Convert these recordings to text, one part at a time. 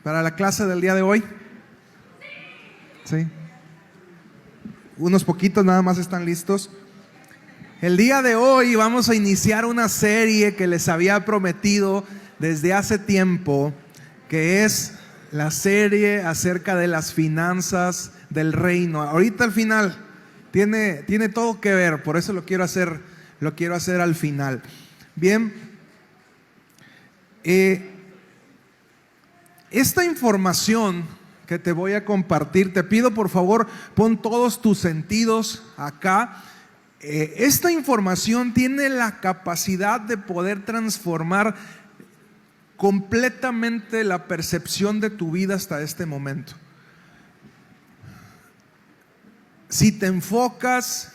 para la clase del día de hoy? Sí. Unos poquitos nada más están listos. El día de hoy vamos a iniciar una serie que les había prometido desde hace tiempo, que es la serie acerca de las finanzas del reino. Ahorita al final tiene todo que ver, por eso lo quiero hacer al final. Bien, esta información que te voy a compartir, te pido por favor, pon todos tus sentidos acá. Esta información tiene la capacidad de poder transformar completamente la percepción de tu vida hasta este momento. Si te enfocas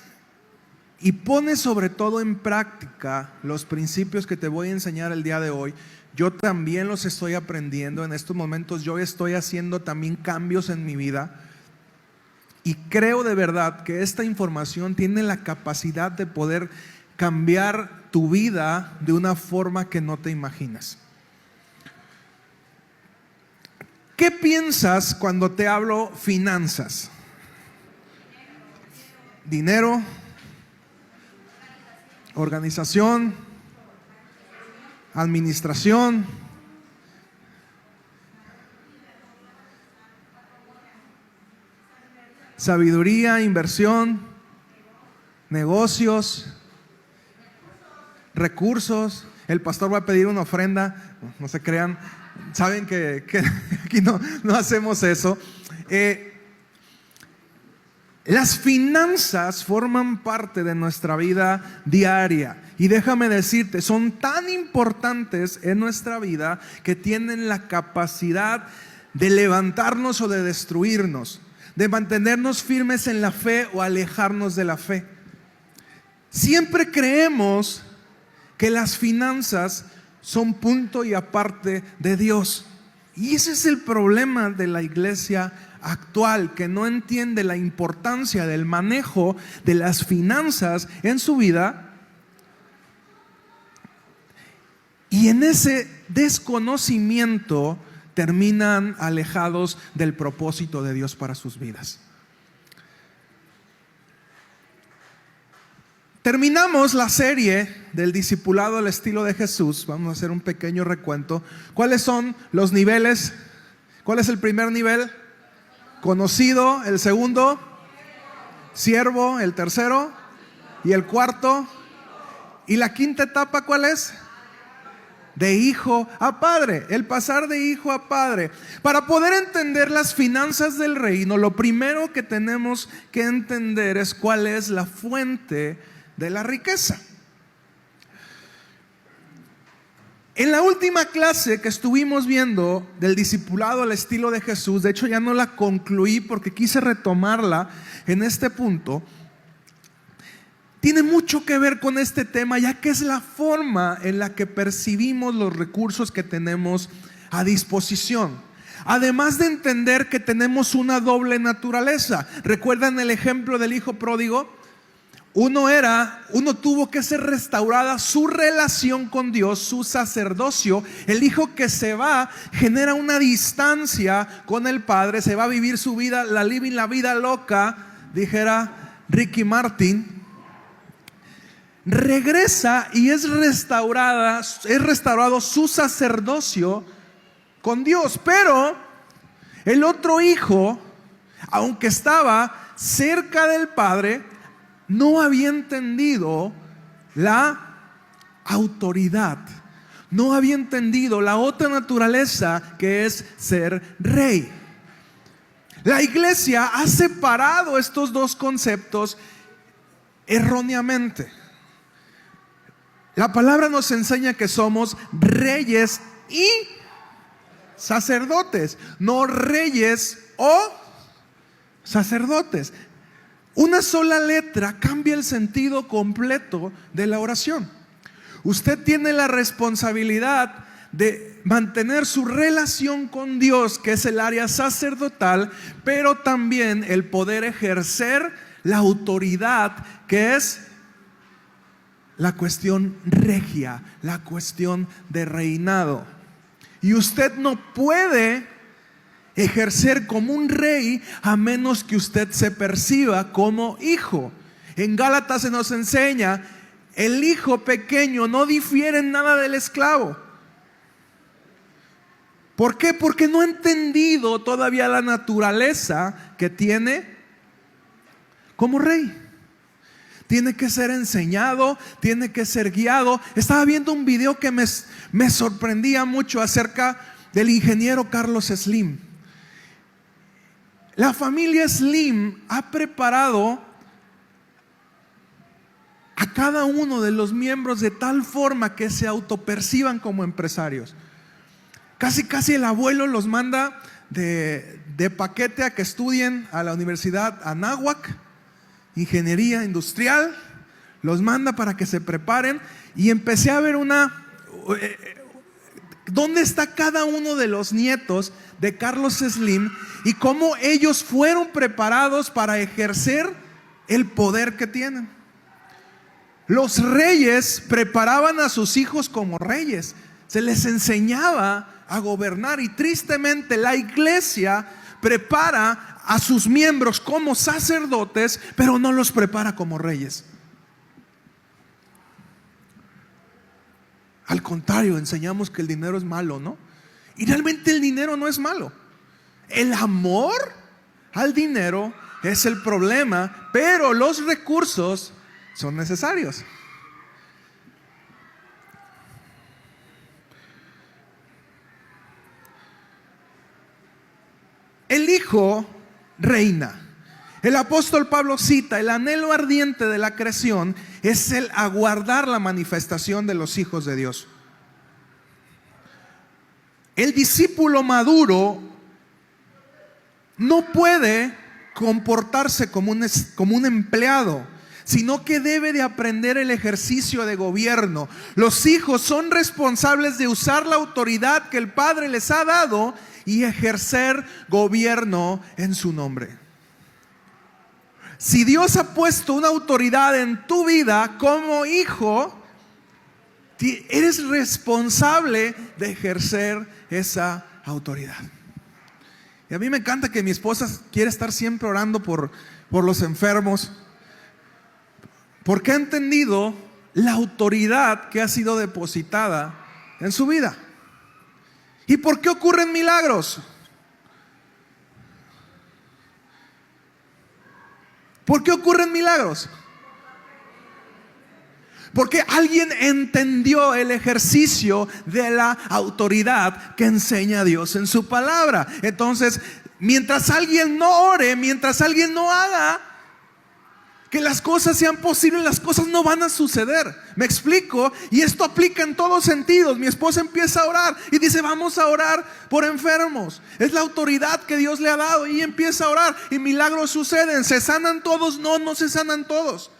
y pones sobre todo en práctica los principios que te voy a enseñar el día de hoy, yo también los estoy aprendiendo en estos momentos. Yo estoy haciendo también cambios en mi vida y creo de verdad que esta información tiene la capacidad de poder cambiar tu vida de una forma que no te imaginas. ¿Qué piensas cuando te hablo finanzas? Dinero, organización, administración, sabiduría, inversión, negocios, recursos. El pastor va a pedir una ofrenda, no se crean, saben que aquí no hacemos eso. Las finanzas forman parte de nuestra vida diaria y déjame decirte, son tan importantes en nuestra vida que tienen la capacidad de levantarnos o de destruirnos, de mantenernos firmes en la fe o alejarnos de la fe. Siempre creemos que las finanzas son punto y aparte de Dios, y ese es el problema de la iglesia actual, que no entiende la importancia del manejo de las finanzas en su vida, y en ese desconocimiento terminan alejados del propósito de Dios para sus vidas. Terminamos la serie del discipulado al estilo de Jesús. Vamos a hacer un pequeño recuento. ¿Cuáles son los niveles? ¿Cuál es el primer nivel? Conocido. El segundo, siervo. El tercero y el cuarto. ¿Y la quinta etapa cuál es? De hijo a padre, el pasar de hijo a padre. Para poder entender las finanzas del reino, lo primero que tenemos que entender es cuál es la fuente de la riqueza. En la última clase que estuvimos viendo del discipulado al estilo de Jesús, de hecho ya no la concluí porque quise retomarla en este punto, tiene mucho que ver con este tema, ya que es la forma en la que percibimos los recursos que tenemos a disposición. Además de entender que tenemos una doble naturaleza. ¿Recuerdan el ejemplo del hijo pródigo? Uno tuvo que ser restaurada su relación con Dios, su sacerdocio. El hijo que se va genera una distancia con el padre, se va a vivir su vida, la vida loca, dijera Ricky Martin. Regresa y es restaurado su sacerdocio con Dios. Pero el otro hijo, aunque estaba cerca del padre, no había entendido la autoridad, no había entendido la otra naturaleza que es ser rey. La iglesia ha separado estos dos conceptos erróneamente. La palabra nos enseña que somos reyes y sacerdotes, no reyes o sacerdotes. Una sola letra cambia el sentido completo de la oración. Usted tiene la responsabilidad de mantener su relación con Dios, que es el área sacerdotal, pero también el poder ejercer la autoridad, que es la cuestión regia, la cuestión de reinado. Y usted no puede ejercer como un rey a menos que usted se perciba como hijo. En Gálatas se nos enseña, el hijo pequeño no difiere en nada del esclavo. ¿Por qué? Porque no ha entendido todavía la naturaleza que tiene como rey. Tiene que ser enseñado, tiene que ser guiado. Estaba viendo un video que me sorprendía mucho acerca del ingeniero Carlos Slim. La familia Slim ha preparado a cada uno de los miembros de tal forma que se autoperciban como empresarios. Casi el abuelo los manda de paquete a que estudien a la Universidad Anáhuac, ingeniería industrial, los manda para que se preparen, y empecé a ver dónde está cada uno de los nietos de Carlos Slim y cómo ellos fueron preparados para ejercer el poder que tienen. Los reyes preparaban a sus hijos como reyes, se les enseñaba a gobernar, y tristemente la iglesia prepara a sus miembros como sacerdotes, pero no los prepara como reyes. Al contrario, enseñamos que el dinero es malo, ¿no? Y realmente el dinero no es malo. El amor al dinero es el problema, pero los recursos son necesarios. El hijo reina. El apóstol Pablo cita: el anhelo ardiente de la creación es el aguardar la manifestación de los hijos de Dios. El discípulo maduro no puede comportarse como un empleado, sino que debe de aprender el ejercicio de gobierno. Los hijos son responsables de usar la autoridad que el Padre les ha dado y ejercer gobierno en su nombre. Si Dios ha puesto una autoridad en tu vida como hijo, eres responsable de ejercer esa autoridad. Y a mí me encanta que mi esposa quiere estar siempre orando por los enfermos, porque ha entendido la autoridad que ha sido depositada en su vida. ¿Y por qué ocurren milagros? ¿Por qué ocurren milagros? Porque alguien entendió el ejercicio de la autoridad que enseña Dios en su palabra. Entonces, mientras alguien no ore, mientras alguien no haga que las cosas sean posibles, las cosas no van a suceder. ¿Me explico? Y esto aplica en todos sentidos. Mi esposa empieza a orar y dice: vamos a orar por enfermos. Es la autoridad que Dios le ha dado, y empieza a orar y milagros suceden. ¿Se sanan todos? No se sanan todos.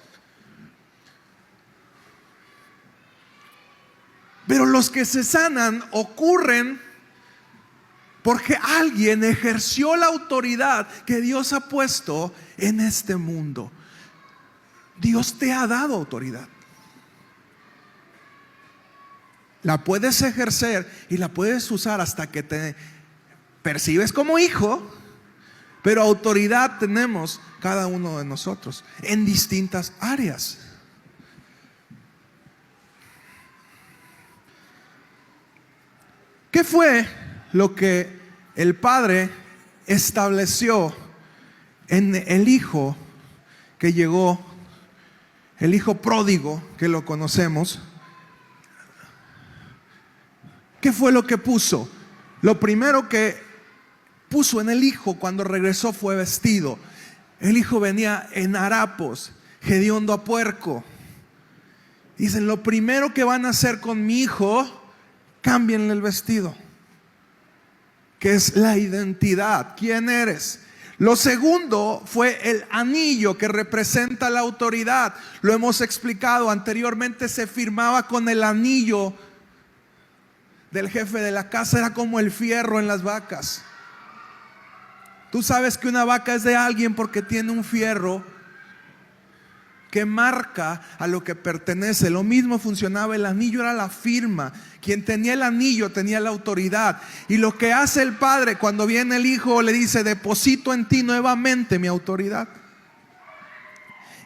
Pero los que se sanan ocurren porque alguien ejerció la autoridad que Dios ha puesto en este mundo. Dios te ha dado autoridad. La puedes ejercer y la puedes usar hasta que te percibes como hijo, pero autoridad tenemos cada uno de nosotros en distintas áreas. ¿Qué fue lo que el Padre estableció en el hijo que llegó? El hijo pródigo, que lo conocemos. ¿Qué fue lo que puso? Lo primero que puso en el hijo cuando regresó fue vestido. El hijo venía en harapos, hediondo a puerco. Dicen: lo primero que van a hacer con mi hijo, cámbienle el vestido, que es la identidad. ¿Quién eres? Lo segundo fue el anillo, que representa la autoridad. Lo hemos explicado anteriormente, se firmaba con el anillo del jefe de la casa. Era como el fierro en las vacas. Tú sabes que una vaca es de alguien porque tiene un fierro que marca a lo que pertenece. Lo mismo funcionaba el anillo, era la firma. Quien tenía el anillo tenía la autoridad. Y lo que hace el padre cuando viene el hijo le dice: deposito en ti nuevamente mi autoridad.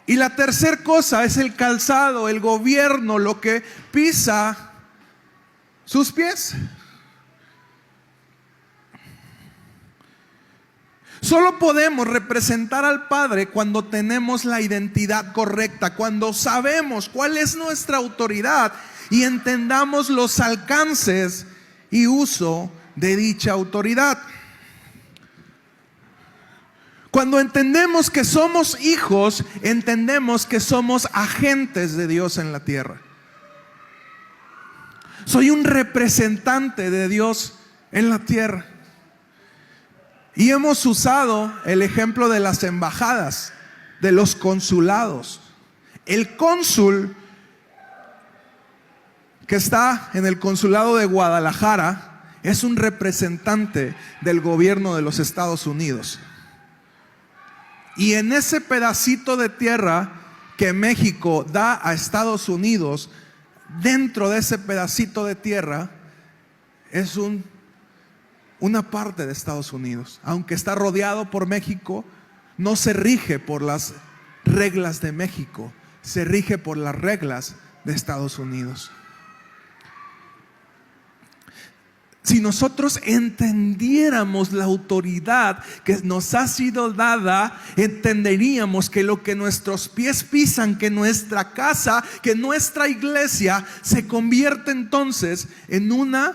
Y la tercera cosa es el calzado, el gobierno, lo que pisa sus pies. Solo podemos representar al Padre cuando tenemos la identidad correcta, cuando sabemos cuál es nuestra autoridad y entendamos los alcances y uso de dicha autoridad. Cuando entendemos que somos hijos, entendemos que somos agentes de Dios en la tierra. Soy un representante de Dios en la tierra. Y hemos usado el ejemplo de las embajadas, de los consulados. El cónsul que está en el consulado de Guadalajara es un representante del gobierno de los Estados Unidos. Y en ese pedacito de tierra que México da a Estados Unidos, dentro de ese pedacito de tierra es una parte de Estados Unidos. Aunque está rodeado por México, no se rige por las reglas de México, se rige por las reglas de Estados Unidos. Si nosotros entendiéramos la autoridad que nos ha sido dada, entenderíamos que lo que nuestros pies pisan, que nuestra casa, que nuestra iglesia se convierte entonces en una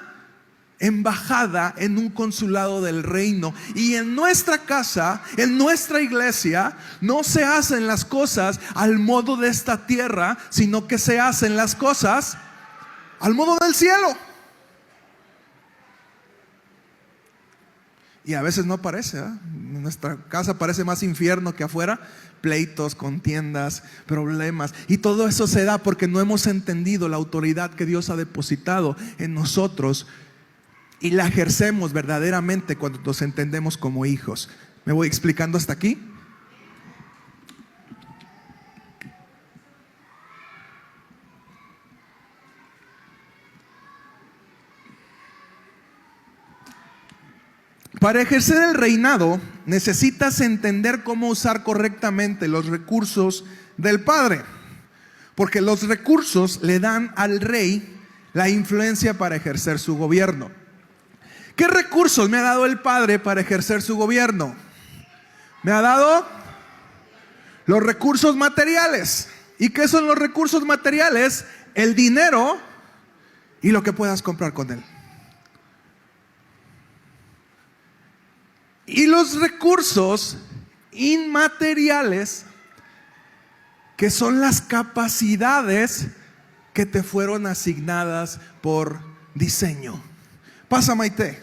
embajada, en un consulado del reino. Y en nuestra casa, en nuestra iglesia, no se hacen las cosas al modo de esta tierra, sino que se hacen las cosas al modo del cielo. Y a veces no parece, ¿eh? En nuestra casa parece más infierno que afuera. Pleitos, contiendas, problemas. Y todo eso se da porque no hemos entendido la autoridad que Dios ha depositado en nosotros. Y la ejercemos verdaderamente cuando nos entendemos como hijos. ¿Me voy explicando hasta aquí? Para ejercer el reinado necesitas entender cómo usar correctamente los recursos del Padre, porque los recursos le dan al rey la influencia para ejercer su gobierno. ¿Qué recursos me ha dado el Padre para ejercer su gobierno? Me ha dado los recursos materiales. ¿Y qué son los recursos materiales? El dinero y lo que puedas comprar con él. Y los recursos inmateriales, que son las capacidades que te fueron asignadas por diseño. Pasa, Maite.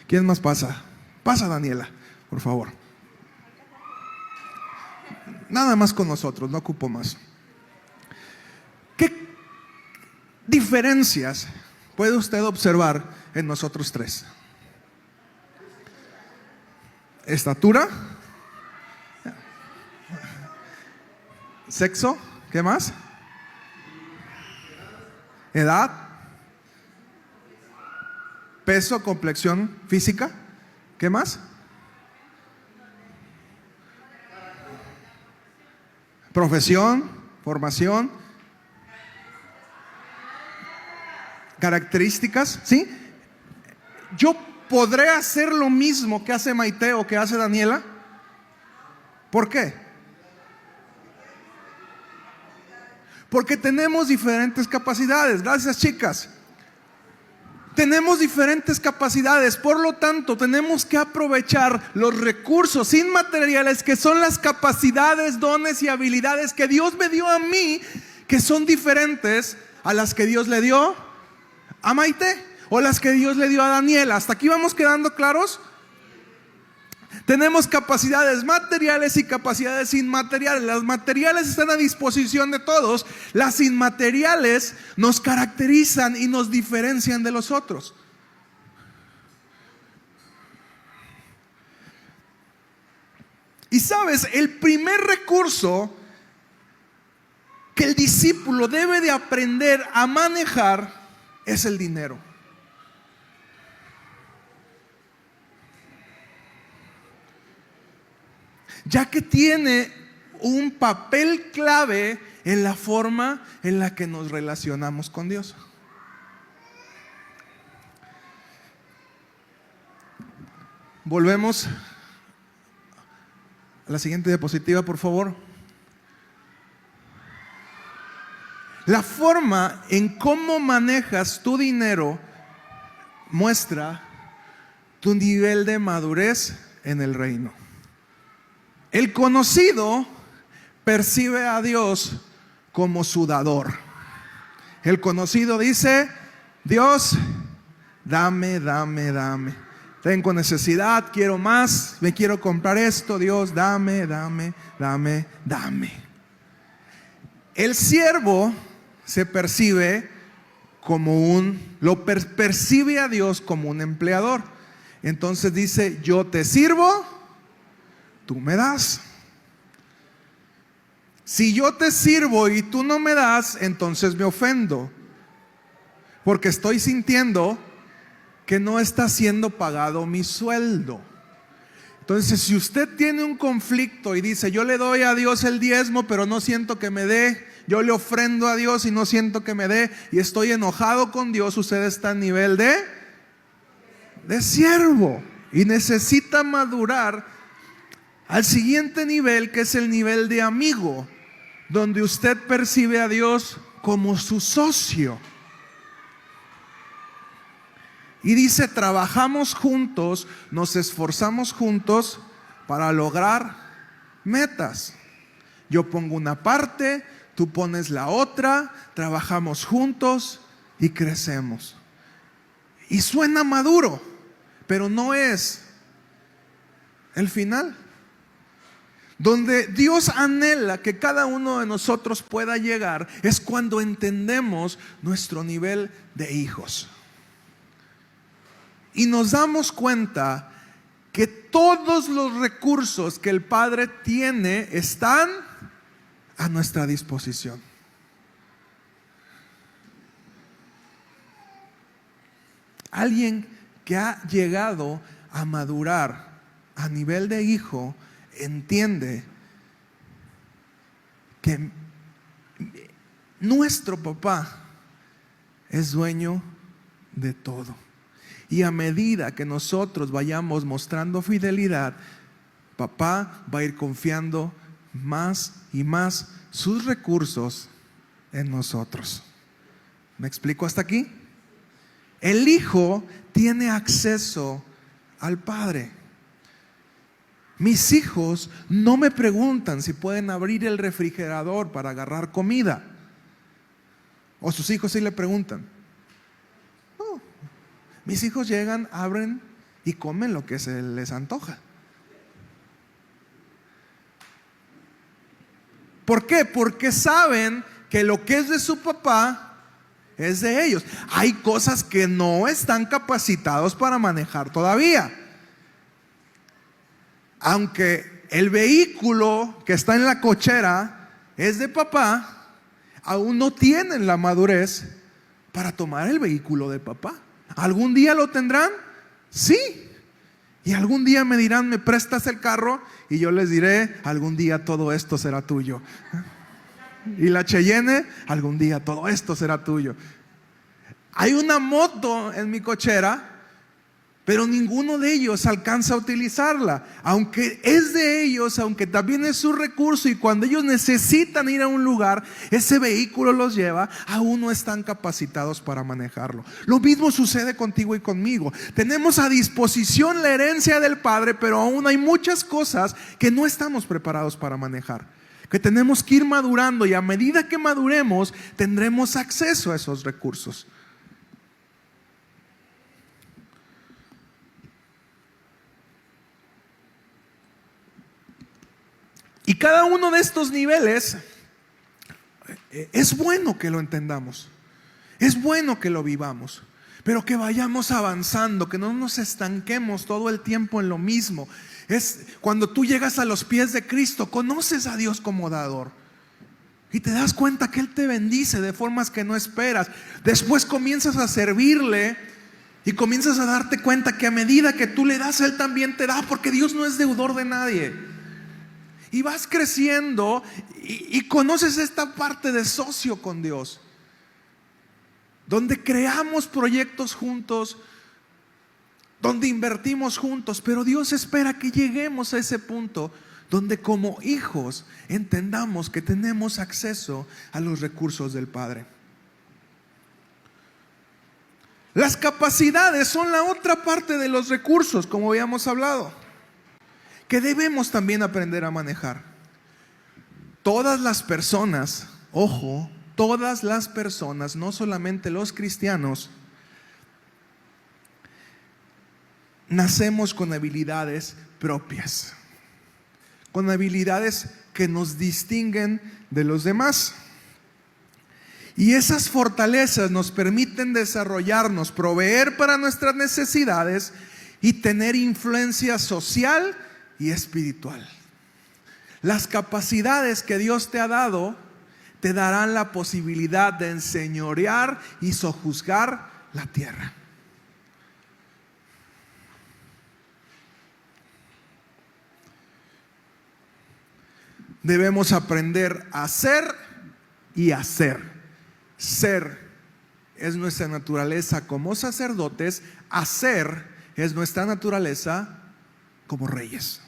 ¿Quién más pasa? Pasa, Daniela, por favor. Nada más con nosotros, no ocupo más. ¿Qué diferencias puede usted observar en nosotros tres? Estatura, sexo, ¿qué más? Edad, peso, complexión física, ¿qué más? Profesión, formación, características, ¿sí? Yo podré hacer lo mismo que hace Maite o que hace Daniela. ¿Por qué? Porque tenemos diferentes capacidades. Gracias, chicas. Tenemos diferentes capacidades, por lo tanto tenemos que aprovechar los recursos inmateriales, que son las capacidades, dones y habilidades que Dios me dio a mí, que son diferentes a las que Dios le dio a Maite o las que Dios le dio a Daniela. ¿Hasta aquí vamos quedando claros? Tenemos capacidades materiales y capacidades inmateriales. Las materiales están a disposición de todos. Las inmateriales nos caracterizan y nos diferencian de los otros. Y sabes, el primer recurso que el discípulo debe de aprender a manejar es el dinero. Ya que tiene un papel clave en la forma en la que nos relacionamos con Dios. Volvemos a la siguiente diapositiva, por favor. La forma en cómo manejas tu dinero muestra tu nivel de madurez en el reino. El conocido percibe a Dios como su dador. El conocido dice: Dios, dame, dame, dame. Tengo necesidad, quiero más, me quiero comprar esto. Dios, dame, dame, dame, dame. El siervo se percibe como percibe a Dios como un empleador. Entonces dice: yo te sirvo, tú me das. Si yo te sirvo y tú no me das, entonces me ofendo, porque estoy sintiendo que no está siendo pagado mi sueldo. Entonces, si usted tiene un conflicto y dice: yo le doy a Dios el diezmo, pero no siento que me dé, yo le ofrendo a Dios y no siento que me dé, y estoy enojado con Dios, usted está en nivel de siervo y necesita madurar al siguiente nivel, que es el nivel de amigo, donde usted percibe a Dios como su socio. Y dice: trabajamos juntos, nos esforzamos juntos para lograr metas. Yo pongo una parte, tú pones la otra, trabajamos juntos y crecemos. Y suena maduro, pero no es el final. Donde Dios anhela que cada uno de nosotros pueda llegar es cuando entendemos nuestro nivel de hijos. Y nos damos cuenta que todos los recursos que el Padre tiene están a nuestra disposición. Alguien que ha llegado a madurar a nivel de hijo entiende que nuestro papá es dueño de todo. Y a medida que nosotros vayamos mostrando fidelidad, papá va a ir confiando más y más sus recursos en nosotros. ¿Me explico hasta aquí? El hijo tiene acceso al padre. Mis hijos no me preguntan si pueden abrir el refrigerador para agarrar comida. O sus hijos sí le preguntan. No. Mis hijos llegan, abren y comen lo que se les antoja. ¿Por qué? Porque saben que lo que es de su papá es de ellos. Hay cosas que no están capacitados para manejar todavía. Aunque el vehículo que está en la cochera es de papá, aún no tienen la madurez para tomar el vehículo de papá. ¿Algún día lo tendrán? Sí. Y algún día me dirán: ¿me prestas el carro? Y yo les diré: algún día todo esto será tuyo. Y la Cheyenne: algún día todo esto será tuyo. Hay una moto en mi cochera, pero ninguno de ellos alcanza a utilizarla. Aunque es de ellos, aunque también es su recurso, y cuando ellos necesitan ir a un lugar, ese vehículo los lleva, aún no están capacitados para manejarlo. Lo mismo sucede contigo y conmigo. Tenemos a disposición la herencia del Padre, pero aún hay muchas cosas que no estamos preparados para manejar, que tenemos que ir madurando, y a medida que maduremos tendremos acceso a esos recursos. Y cada uno de estos niveles es bueno que lo entendamos, es bueno que lo vivamos, pero que vayamos avanzando, que no nos estanquemos todo el tiempo en lo mismo. Es cuando tú llegas a los pies de Cristo, conoces a Dios como dador. Y te das cuenta que Él te bendice de formas que no esperas. Después comienzas a servirle y comienzas a darte cuenta que a medida que tú le das, Él también te da, porque Dios no es deudor de nadie. Y vas creciendo y conoces esta parte de socio con Dios, donde creamos proyectos juntos, donde invertimos juntos, pero Dios espera que lleguemos a ese punto donde como hijos entendamos que tenemos acceso a los recursos del Padre. Las capacidades son la otra parte de los recursos, como habíamos hablado, que debemos también aprender a manejar. Todas las personas, ojo, todas las personas, no solamente los cristianos, nacemos con habilidades propias, con habilidades que nos distinguen de los demás. Y esas fortalezas nos permiten desarrollarnos, proveer para nuestras necesidades y tener influencia social y espiritual. Las capacidades que Dios te ha dado te darán la posibilidad de enseñorear y sojuzgar la tierra. Debemos aprender a ser y hacer. Ser es nuestra naturaleza como sacerdotes, hacer es nuestra naturaleza como reyes.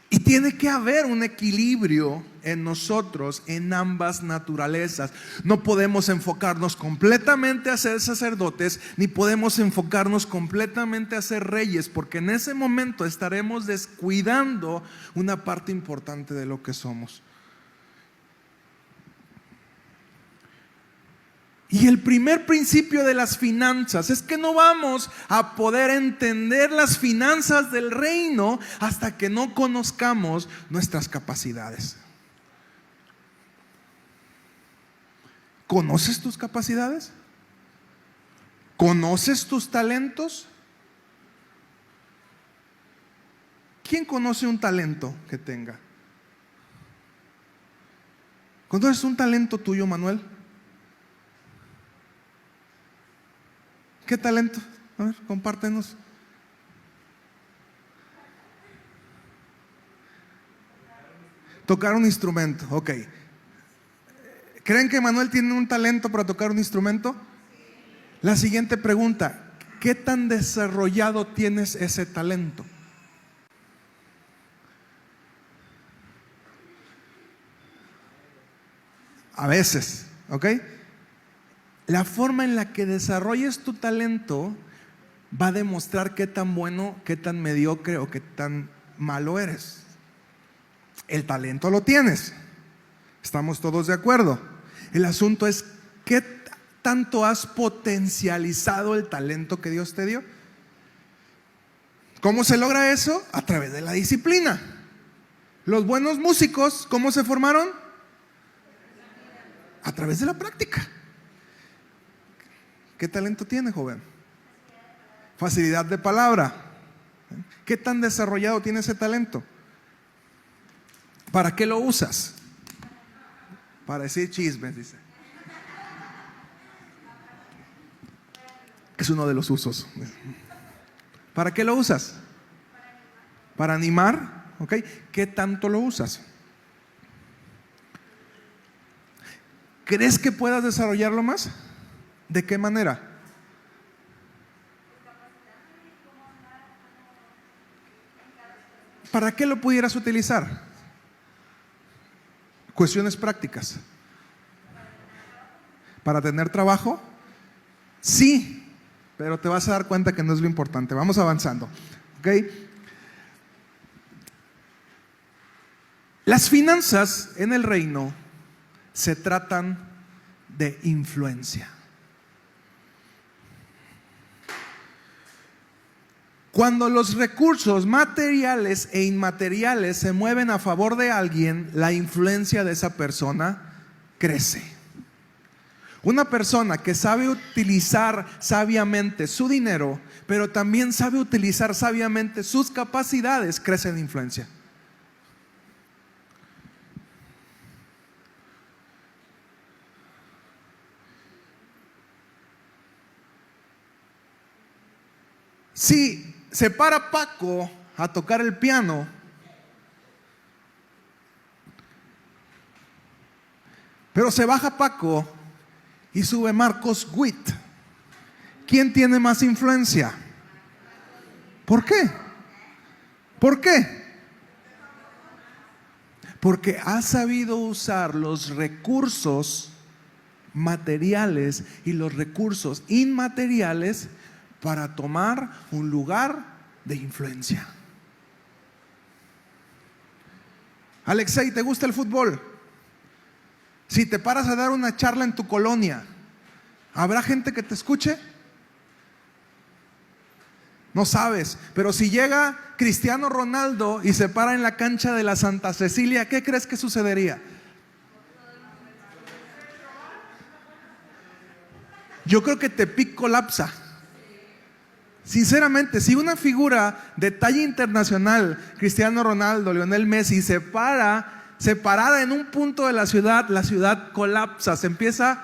Y tiene que haber un equilibrio en nosotros, en ambas naturalezas. No podemos enfocarnos completamente a ser sacerdotes, ni podemos enfocarnos completamente a ser reyes, porque en ese momento estaremos descuidando una parte importante de lo que somos. Y el primer principio de las finanzas es que no vamos a poder entender las finanzas del reino hasta que no conozcamos nuestras capacidades. ¿Conoces tus capacidades? ¿Conoces tus talentos? ¿Quién conoce un talento que tenga? ¿Conoces un talento tuyo, Manuel? ¿Qué talento? A ver, compártenos. Tocar un instrumento, ok. ¿Creen que Manuel tiene un talento para tocar un instrumento? La siguiente pregunta: ¿qué tan desarrollado tienes ese talento? A veces, ¿ok? La forma en la que desarrolles tu talento va a demostrar qué tan bueno, qué tan mediocre o qué tan malo eres. El talento lo tienes, estamos todos de acuerdo. El asunto es qué tanto has potencializado el talento que Dios te dio. ¿Cómo se logra eso? A través de la disciplina. Los buenos músicos, ¿cómo se formaron? A través de la práctica. ¿Qué talento tiene, joven? Facilidad de palabra. ¿Qué tan desarrollado tiene ese talento? ¿Para qué lo usas? Para decir chismes, dice. Es uno de los usos. ¿Para qué lo usas? Para animar, ¿ok? ¿Qué tanto lo usas? ¿Crees que puedas desarrollarlo más? ¿De qué manera? ¿Para qué lo pudieras utilizar? Cuestiones prácticas. ¿Para tener trabajo? Sí, pero te vas a dar cuenta que no es lo importante. Vamos avanzando, ¿ok? Las finanzas en el reino se tratan de influencia. Cuando los recursos materiales e inmateriales se mueven a favor de alguien, la influencia de esa persona crece. Una persona que sabe utilizar sabiamente su dinero, pero también sabe utilizar sabiamente sus capacidades, crece en influencia. Si se para Paco a tocar el piano, pero se baja Paco y sube Marcos Witt, ¿quién tiene más influencia? ¿Por qué? ¿Por qué? Porque ha sabido usar los recursos materiales y los recursos inmateriales para tomar un lugar de influencia. Alexei, ¿te gusta el fútbol? Si te paras a dar una charla en tu colonia, ¿habrá gente que te escuche? No sabes, pero si llega Cristiano Ronaldo y se para en la cancha de la Santa Cecilia, ¿qué crees que sucedería? Yo creo que Tepic colapsa. Sinceramente, si una figura de talla internacional, Cristiano Ronaldo, Lionel Messi, se parada en un punto de la ciudad colapsa, se empieza,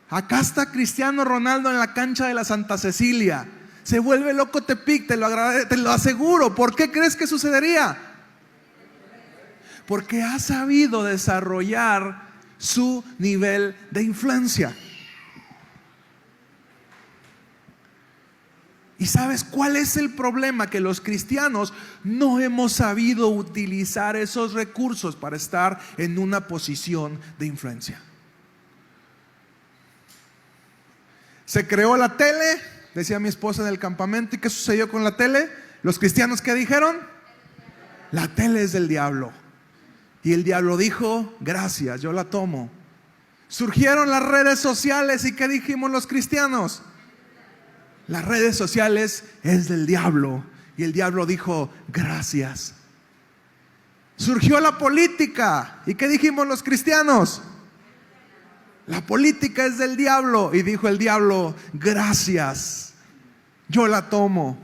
acá está Cristiano Ronaldo en la cancha de la Santa Cecilia, se vuelve loco Tepic, te lo aseguro. ¿Por qué crees que sucedería? Porque ha sabido desarrollar su nivel de influencia. ¿Y sabes cuál es el problema? Que los cristianos no hemos sabido utilizar esos recursos para estar en una posición de influencia. Se creó la tele, decía mi esposa en el campamento. ¿Y qué sucedió con la tele? Los cristianos, ¿qué dijeron? La tele es del diablo. Y el diablo dijo, gracias, yo la tomo. Surgieron las redes sociales. ¿Y qué dijimos los cristianos? Las redes sociales es del diablo. Y el diablo dijo, gracias. Surgió la política. ¿Y qué dijimos los cristianos? La política es del diablo. Y dijo el diablo, gracias, yo la tomo.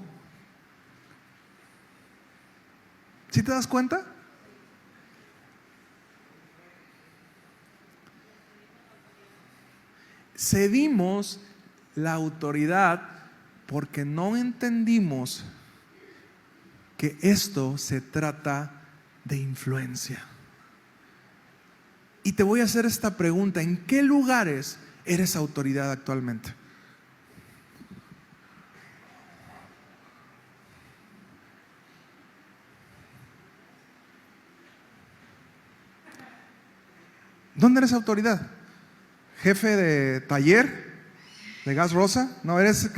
¿Sí te das cuenta? Cedimos la autoridad porque no entendimos que esto se trata de influencia. Y te voy a hacer esta pregunta: ¿en qué lugares eres autoridad actualmente? ¿Dónde eres autoridad? ¿Jefe de taller de gas rosa? No,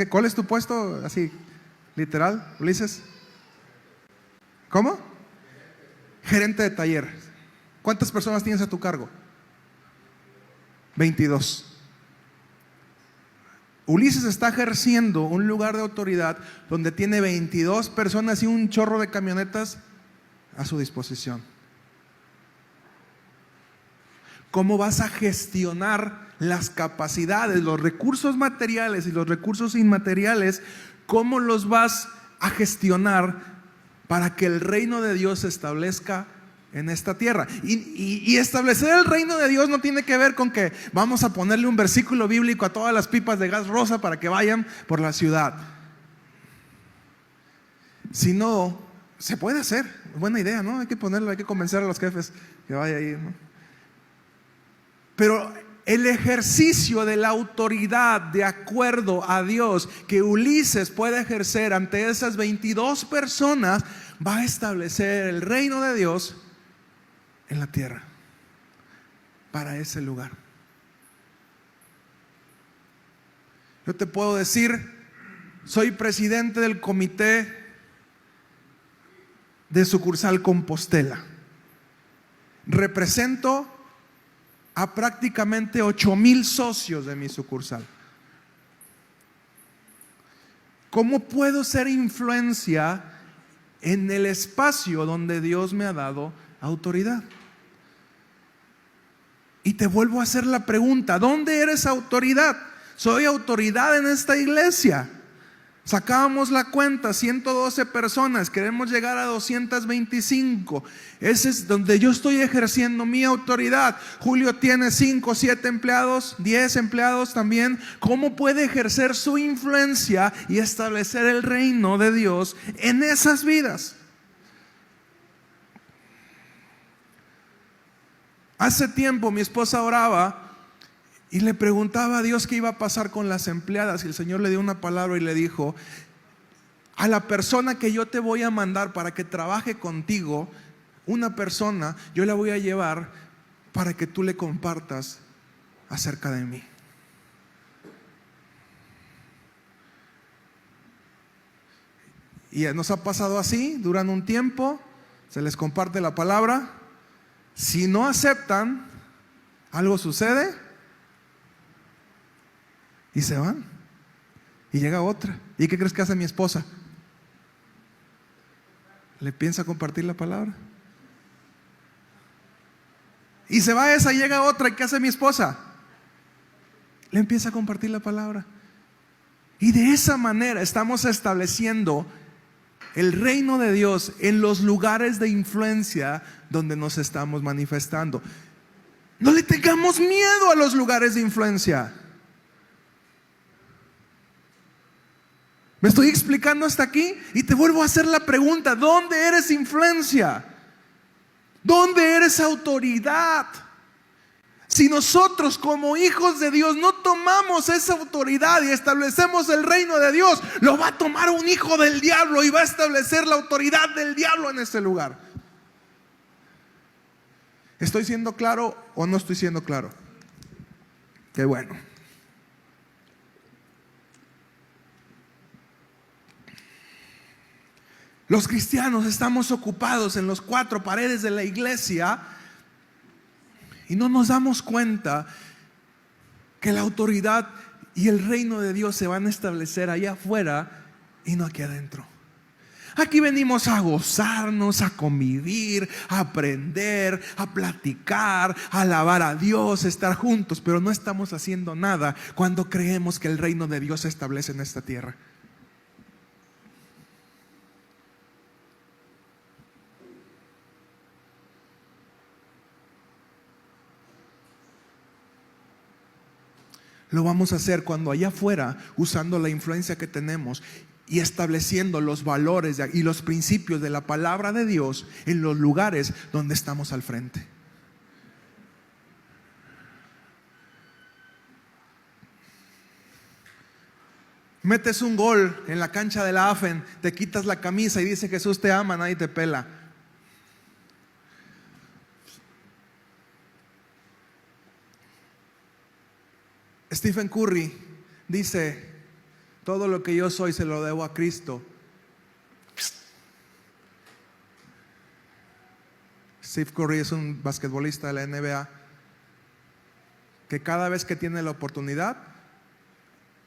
¿cuál es tu puesto? Así, literal, Ulises. ¿Cómo? Gerente de taller. ¿Cuántas personas tienes a tu cargo? 22. Ulises está ejerciendo un lugar de autoridad donde tiene 22 personas y un chorro de camionetas a su disposición. ¿Cómo vas a gestionar las capacidades, los recursos materiales y los recursos inmateriales? ¿Cómo los vas a gestionar para que el reino de Dios se establezca en esta tierra? Y establecer el reino de Dios no tiene que ver con que vamos a ponerle un versículo bíblico a todas las pipas de gas rosa para que vayan por la ciudad. Si no, se puede hacer. Buena idea, ¿no? Hay que ponerlo, hay que convencer a los jefes que vaya ahí, ¿no? Pero el ejercicio de la autoridad de acuerdo a Dios que Ulises puede ejercer ante esas 22 personas va a establecer el reino de Dios en la tierra, para ese lugar. Yo te puedo decir, soy presidente del comité de sucursal Compostela. Represento a prácticamente 8,000 socios de mi sucursal. ¿Cómo puedo ser influencia en el espacio donde Dios me ha dado autoridad? Y te vuelvo a hacer la pregunta, ¿dónde eres autoridad? Soy autoridad en esta iglesia. Sacábamos la cuenta, 112 personas, queremos llegar a 225. Ese es donde yo estoy ejerciendo mi autoridad. Julio tiene 5, 7 empleados, 10 empleados también. ¿Cómo puede ejercer su influencia y establecer el reino de Dios en esas vidas? Hace tiempo mi esposa oraba y le preguntaba a Dios qué iba a pasar con las empleadas, y el Señor le dio una palabra y le dijo: a la persona que yo te voy a mandar para que trabaje contigo, una persona, yo la voy a llevar para que tú le compartas acerca de mí. Y nos ha pasado así, duran un tiempo, se les comparte la palabra. Si no aceptan, algo sucede y se van. Y llega otra. ¿Y qué crees que hace mi esposa? Le piensa compartir la palabra. Y se va esa, y llega otra. ¿Y qué hace mi esposa? Le empieza a compartir la palabra. Y de esa manera estamos estableciendo el reino de Dios en los lugares de influencia donde nos estamos manifestando. No le tengamos miedo a los lugares de influencia. ¿Me estoy explicando hasta aquí? Y te vuelvo a hacer la pregunta: ¿dónde eres influencia? ¿Dónde eres autoridad? Si nosotros como hijos de Dios no tomamos esa autoridad y establecemos el reino de Dios, lo va a tomar un hijo del diablo y va a establecer la autoridad del diablo en ese lugar. ¿Estoy siendo claro o no estoy siendo claro? Qué bueno. Los cristianos estamos ocupados en las 4 paredes de la iglesia y no nos damos cuenta que la autoridad y el reino de Dios se van a establecer allá afuera y no aquí adentro. Aquí venimos a gozarnos, a convivir, a aprender, a platicar, a alabar a Dios, a estar juntos, pero no estamos haciendo nada cuando creemos que el reino de Dios se establece en esta tierra. Lo vamos a hacer cuando allá afuera, usando la influencia que tenemos y estableciendo los valores y los principios de la palabra de Dios en los lugares donde estamos al frente. Metes un gol en la cancha de la AFEN, te quitas la camisa y dice: Jesús te ama, nadie te pela. Stephen Curry dice: todo lo que yo soy se lo debo a Cristo. Steve Curry es un basquetbolista de la NBA que cada vez que tiene la oportunidad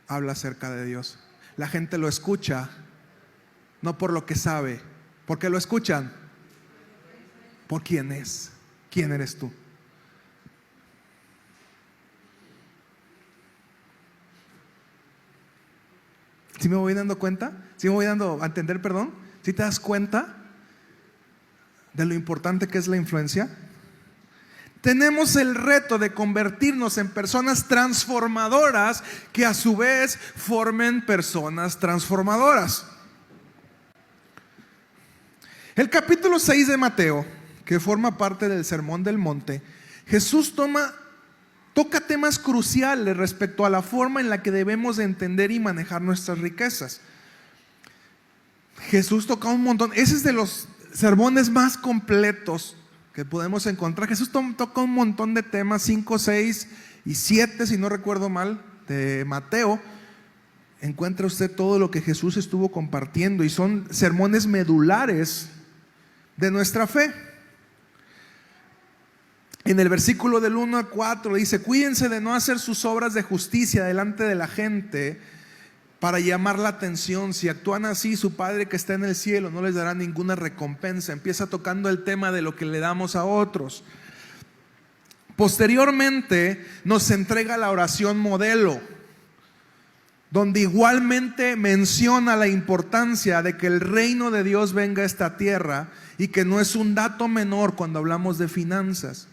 habla acerca de Dios. La gente lo escucha no por lo que sabe. ¿Por qué lo escuchan? Por quién es. ¿Quién eres tú? ¿Sí me voy dando cuenta? ¿Sí me voy dando a entender, perdón? ¿Sí te das cuenta de lo importante que es la influencia? Tenemos el reto de convertirnos en personas transformadoras que a su vez formen personas transformadoras. El capítulo 6 de Mateo, que forma parte del Sermón del Monte, Jesús toca temas cruciales respecto a la forma en la que debemos de entender y manejar nuestras riquezas. Jesús toca un montón. Ese es de los sermones más completos que podemos encontrar. Jesús toca un montón de temas, 5, 6 y 7, si no recuerdo mal, de Mateo. Encuentra usted todo lo que Jesús estuvo compartiendo y son sermones medulares de nuestra fe. En el versículo del 1 al 4 dice: cuídense de no hacer sus obras de justicia delante de la gente para llamar la atención. Si actúan así, su Padre que está en el cielo no les dará ninguna recompensa. Empieza tocando el tema de lo que le damos a otros. Posteriormente nos entrega la oración modelo, donde igualmente menciona la importancia de que el reino de Dios venga a esta tierra y que no es un dato menor cuando hablamos de finanzas.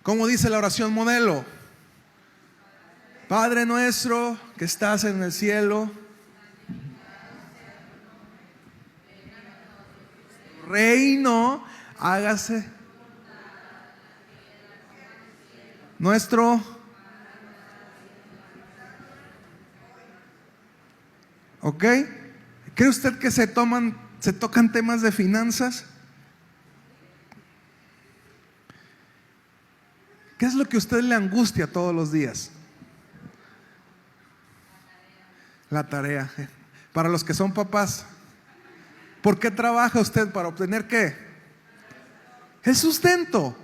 ¿Cómo dice la oración modelo? Padre nuestro que estás en el cielo, reino, hágase nuestro. ¿Ok? ¿Cree usted que se tocan temas de finanzas? ¿Qué es lo que a usted le angustia todos los días? La tarea. Para los que son papás, ¿por qué trabaja usted? ¿Para obtener qué? El sustento.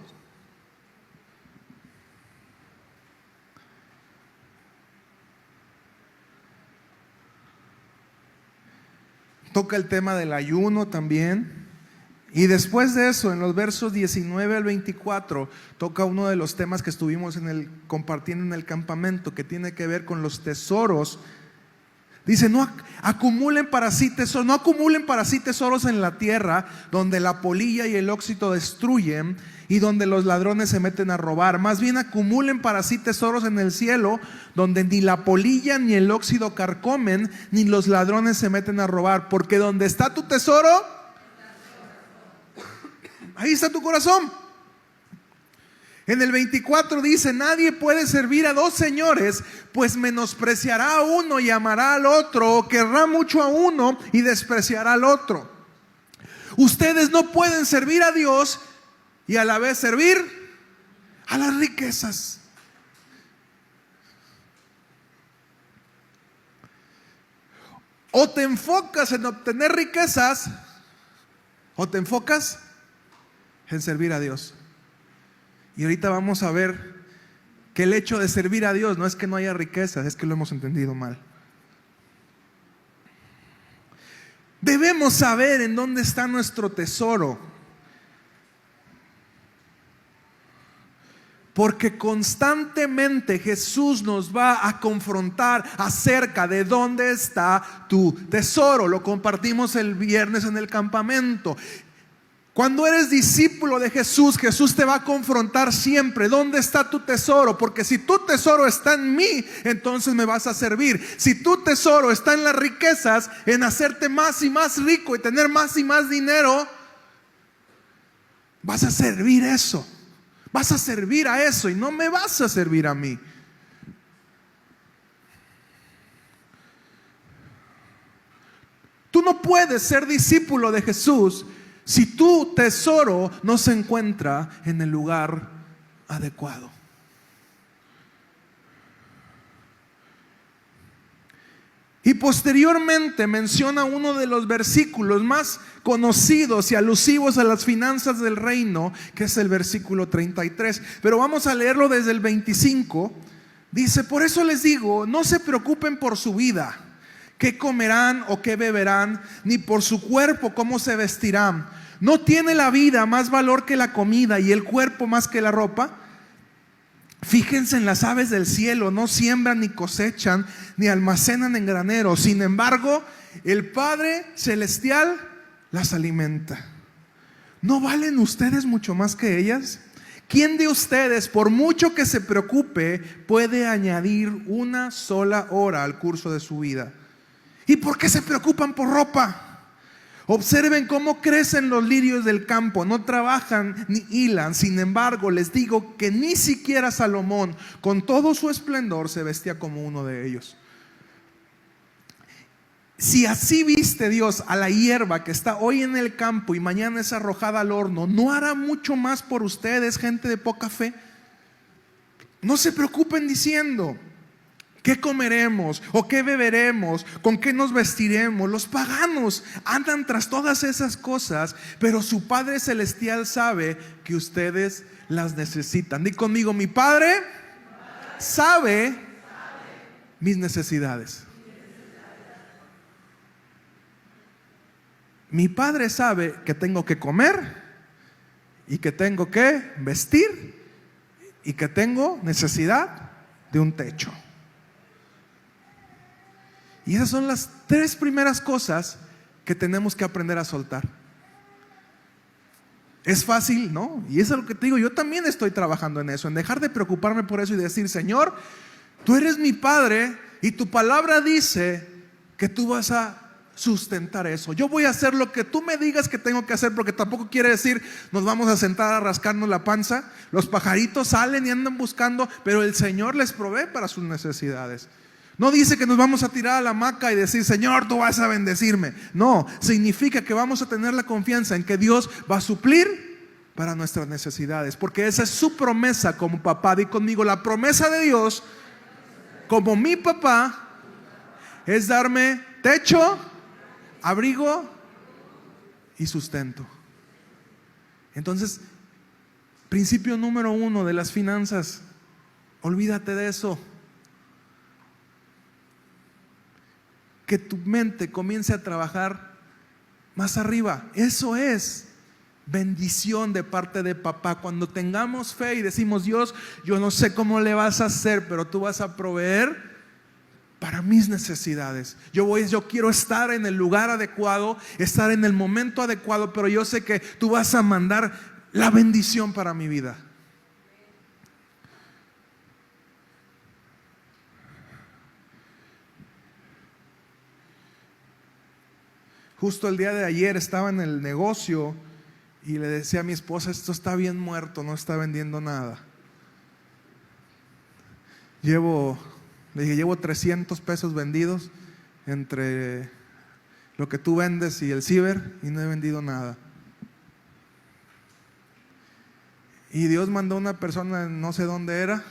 Toca el tema del ayuno también. Y después de eso, en los versos 19 al 24, toca uno de los temas que estuvimos compartiendo en el campamento, que tiene que ver con los tesoros. Dice, no acumulen para sí tesoros en la tierra, donde la polilla y el óxido destruyen y donde los ladrones se meten a robar. Más bien acumulen para sí tesoros en el cielo, donde ni la polilla ni el óxido carcomen, ni los ladrones se meten a robar. Porque donde está tu tesoro, ahí está tu corazón. En el 24 dice, nadie puede servir a dos señores, pues menospreciará a uno y amará al otro, o querrá mucho a uno y despreciará al otro. Ustedes no pueden servir a Dios y a la vez servir a las riquezas. O te enfocas en obtener riquezas, o te enfocas en servir a Dios. Y ahorita vamos a ver que el hecho de servir a Dios no es que no haya riquezas, es que lo hemos entendido mal. Debemos saber en dónde está nuestro tesoro, porque constantemente Jesús nos va a confrontar acerca de dónde está tu tesoro. Lo compartimos el viernes en el campamento. Cuando eres discípulo de Jesús, Jesús te va a confrontar siempre. ¿Dónde está tu tesoro? Porque si tu tesoro está en mí, entonces me vas a servir. Si tu tesoro está en las riquezas, en hacerte más y más rico y tener más y más dinero, vas a servir eso. Vas a servir a eso y no me vas a servir a mí. Tú no puedes ser discípulo de Jesús si tu tesoro no se encuentra en el lugar adecuado. Y posteriormente menciona uno de los versículos más conocidos y alusivos a las finanzas del reino, que es el versículo 33. Pero vamos a leerlo desde el 25. Dice, por eso les digo, no se preocupen por su vida, qué comerán o qué beberán, ni por su cuerpo cómo se vestirán. ¿No tiene la vida más valor que la comida y el cuerpo más que la ropa? Fíjense en las aves del cielo, no siembran ni cosechan ni almacenan en graneros. Sin embargo, el Padre Celestial las alimenta. ¿No valen ustedes mucho más que ellas? ¿Quién de ustedes, por mucho que se preocupe, puede añadir una sola hora al curso de su vida? ¿Y por qué se preocupan por ropa? Observen cómo crecen los lirios del campo, no trabajan ni hilan. Sin embargo, les digo que ni siquiera Salomón, con todo su esplendor, se vestía como uno de ellos. Si así viste Dios a la hierba que está hoy en el campo y mañana es arrojada al horno, ¿no hará mucho más por ustedes, gente de poca fe? No se preocupen diciendo, ¿qué comeremos? ¿O qué beberemos? ¿Con qué nos vestiremos? Los paganos andan tras todas esas cosas, pero su Padre Celestial sabe que ustedes las necesitan. Di conmigo, mi Padre sabe mis necesidades. Mi Padre sabe que tengo que comer y que tengo que vestir y que tengo necesidad de un techo. Y esas son las 3 primeras cosas que tenemos que aprender a soltar. Es fácil, ¿no? Y eso es lo que te digo, yo también estoy trabajando en eso, en dejar de preocuparme por eso y decir, Señor, tú eres mi Padre y tu palabra dice que tú vas a sustentar eso. Yo voy a hacer lo que tú me digas que tengo que hacer, porque tampoco quiere decir nos vamos a sentar a rascarnos la panza. Los pajaritos salen y andan buscando, pero el Señor les provee para sus necesidades. No dice que nos vamos a tirar a la hamaca y decir, Señor, tú vas a bendecirme. No, significa que vamos a tener la confianza en que Dios va a suplir para nuestras necesidades, porque esa es su promesa como papá. Di conmigo, la promesa de Dios como mi papá es darme techo, abrigo y sustento. Entonces, principio número 1 de las finanzas, olvídate de eso. Que tu mente comience a trabajar más arriba. Eso es bendición de parte de papá. Cuando tengamos fe y decimos, Dios, yo no sé cómo le vas a hacer, pero tú vas a proveer para mis necesidades. Yo quiero estar en el lugar adecuado, estar en el momento adecuado, pero yo sé que tú vas a mandar la bendición para mi vida. Justo el día de ayer estaba en el negocio y le decía a mi esposa, esto está bien muerto, no está vendiendo nada. Le dije, llevo 300 pesos vendidos entre lo que tú vendes y el ciber y no he vendido nada. Y Dios mandó una persona, no sé dónde era,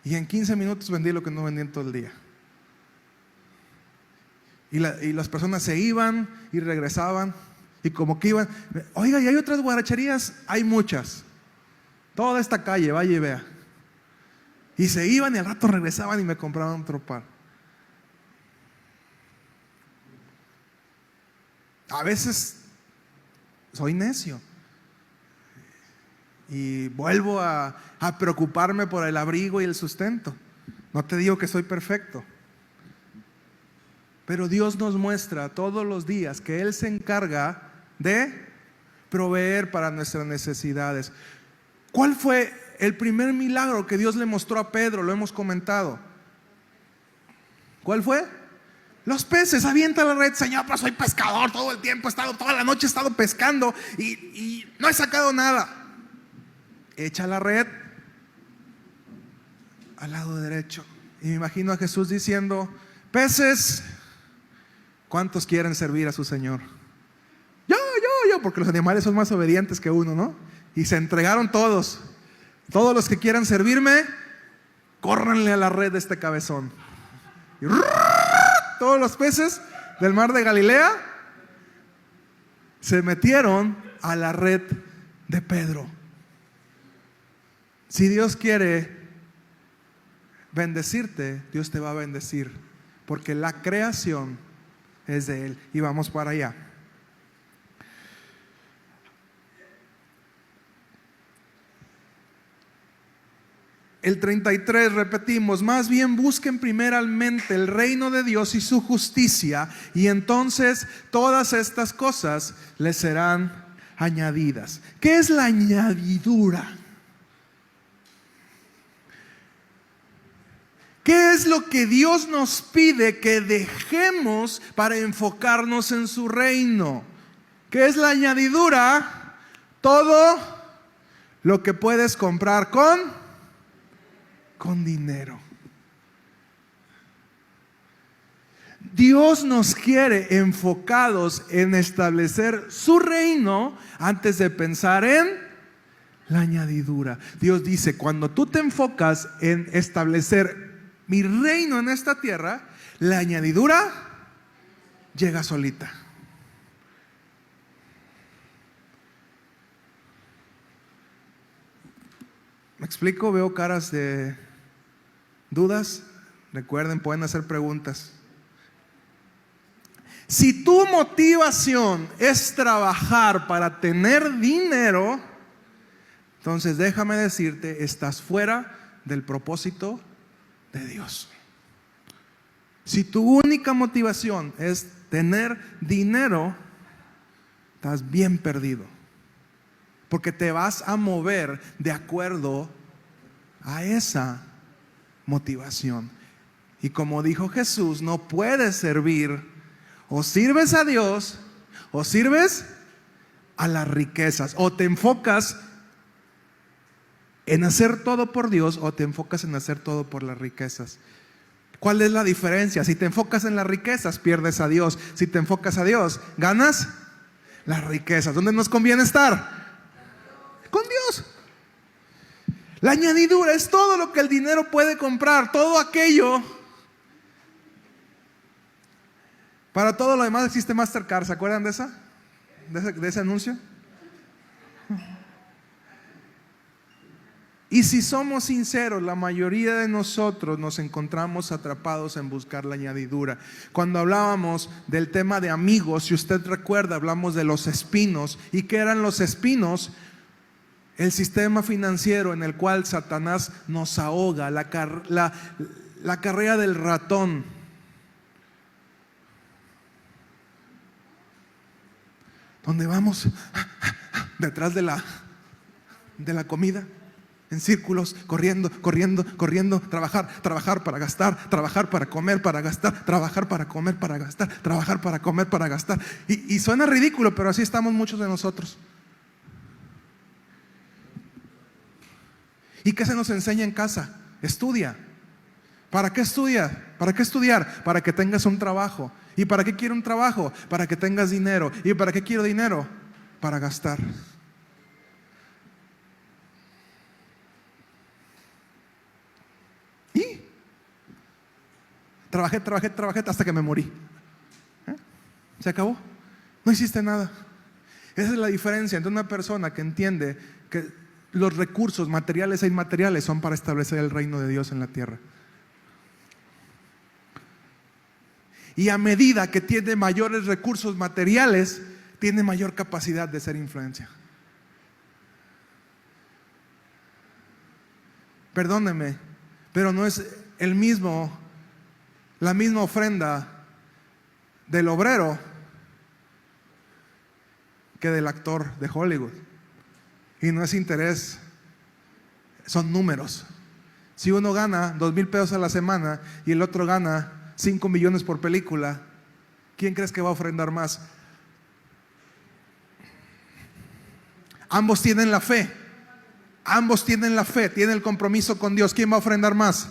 y en 15 minutos vendí lo que no vendí en todo el día. Y las personas se iban y regresaban. Y como que iban, oiga, ¿y hay otras guaracherías? Hay muchas. Toda esta calle, vaya y vea. Y se iban y al rato regresaban y me compraban otro par. A veces soy necio y vuelvo a preocuparme por el abrigo y el sustento. No te digo que soy perfecto, pero Dios nos muestra todos los días que Él se encarga de proveer para nuestras necesidades. ¿Cuál fue el primer milagro que Dios le mostró a Pedro? Lo hemos comentado. ¿Cuál fue? Los peces. Avienta la red. Señor, pues soy pescador todo el tiempo, toda la noche he estado pescando y no he sacado nada. Echa la red al lado derecho. Y me imagino a Jesús diciendo, peces, ¿cuántos quieren servir a su Señor? Yo, porque los animales son más obedientes que uno, ¿no? Y se entregaron todos. Todos los que quieran servirme, córranle a la red de este cabezón. Y todos los peces del mar de Galilea se metieron a la red de Pedro. Si Dios quiere bendecirte, Dios te va a bendecir, porque la creación es de Él. Y vamos para allá. El 33, repetimos, más bien busquen primeramente el reino de Dios y su justicia, y entonces todas estas cosas les serán añadidas. ¿Qué es la añadidura? ¿Qué es lo que Dios nos pide que dejemos para enfocarnos en su reino? ¿Qué es la añadidura? Todo lo que puedes comprar con dinero. Dios nos quiere enfocados en establecer su reino antes de pensar en la añadidura. Dios dice, cuando tú te enfocas en establecer mi reino en esta tierra, la añadidura llega solita. ¿Me explico? Veo caras de dudas. Recuerden, pueden hacer preguntas. Si tu motivación es trabajar para tener dinero, Entonces déjame decirte, estás fuera del propósito de Dios. Si tu única motivación es tener dinero, estás bien perdido. Porque te vas a mover de acuerdo a esa motivación. Y como dijo Jesús, no puedes servir, o sirves a Dios, o sirves a las riquezas. O te enfocas en hacer todo por Dios, o te enfocas en hacer todo por las riquezas. ¿Cuál es la diferencia? Si te enfocas en las riquezas, pierdes a Dios. Si te enfocas a Dios, ganas las riquezas. ¿Dónde nos conviene estar? Con Dios. La añadidura es todo lo que el dinero puede comprar, todo aquello. Para todo lo demás existe Mastercard. ¿Se acuerdan de esa? ¿De ese anuncio? Y si somos sinceros, la mayoría de nosotros nos encontramos atrapados en buscar la añadidura. Cuando hablábamos del tema de amigos, si usted recuerda, hablamos de los espinos. ¿Y qué eran los espinos? El sistema financiero en el cual Satanás nos ahoga, la carrera del ratón. Donde vamos detrás de la comida, en círculos, corriendo, trabajar para gastar, trabajar para comer para gastar, trabajar para comer para gastar, trabajar para comer para gastar. Y suena ridículo, pero así estamos muchos de nosotros. ¿Y qué se nos enseña en casa? Estudia. ¿Para qué estudia? ¿Para qué estudiar? Para que tengas un trabajo. ¿Y para qué quiero un trabajo? Para que tengas dinero. ¿Y para qué quiero dinero? Para gastar. Y trabajé hasta que me morí. ¿Se acabó? No hiciste nada. Esa es la diferencia entre una persona que entiende que los recursos materiales e inmateriales son para establecer el reino de Dios en la tierra. Y a medida que tiene mayores recursos materiales, tiene mayor capacidad de ser influencia. Perdóneme, pero no es la misma ofrenda del obrero que del actor de Hollywood. Y no es interés, son números. Si uno gana 2,000 pesos a la semana y el otro gana 5 millones por película, ¿quién crees que va a ofrendar más? Ambos tienen la fe. Ambos tienen la fe, tienen el compromiso con Dios. ¿Quién va a ofrendar más?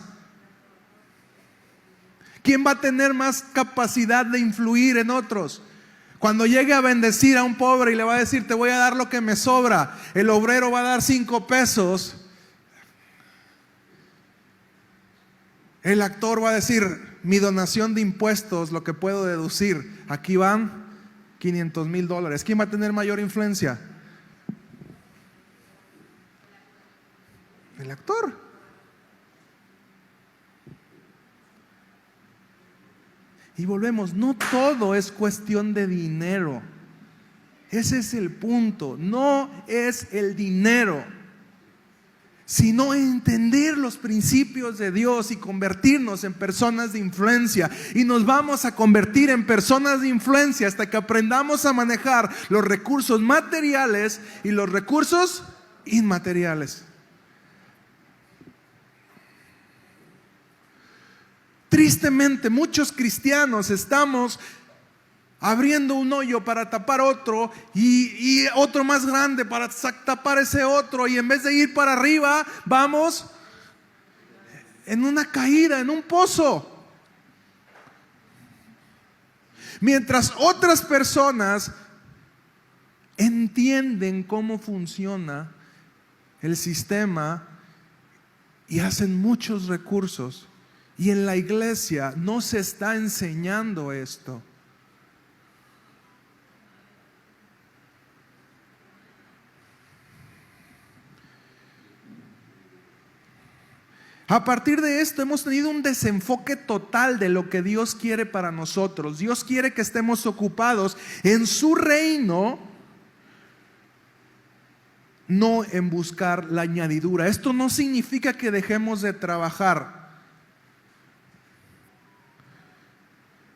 ¿Quién va a tener más capacidad de influir en otros? Cuando llegue a bendecir a un pobre y le va a decir, te voy a dar lo que me sobra, el obrero va a dar 5 pesos. El actor va a decir, mi donación de impuestos, lo que puedo deducir, aquí van $500,000. ¿Quién va a tener mayor influencia? El actor. Y volvemos, no todo es cuestión de dinero. Ese es el punto, no es el dinero, sino entender los principios de Dios y convertirnos en personas de influencia. Y nos vamos a convertir en personas de influencia hasta que aprendamos a manejar los recursos materiales y los recursos inmateriales. Tristemente, muchos cristianos estamos abriendo un hoyo para tapar otro y otro más grande para tapar ese otro, y en vez de ir para arriba, vamos en una caída, en un pozo. Mientras otras personas entienden cómo funciona el sistema y hacen muchos recursos. Y en la iglesia no se está enseñando esto. A partir de esto hemos tenido un desenfoque total de lo que Dios quiere para nosotros. Dios quiere que estemos ocupados en su reino no en buscar la añadidura. Esto no significa que dejemos de trabajar.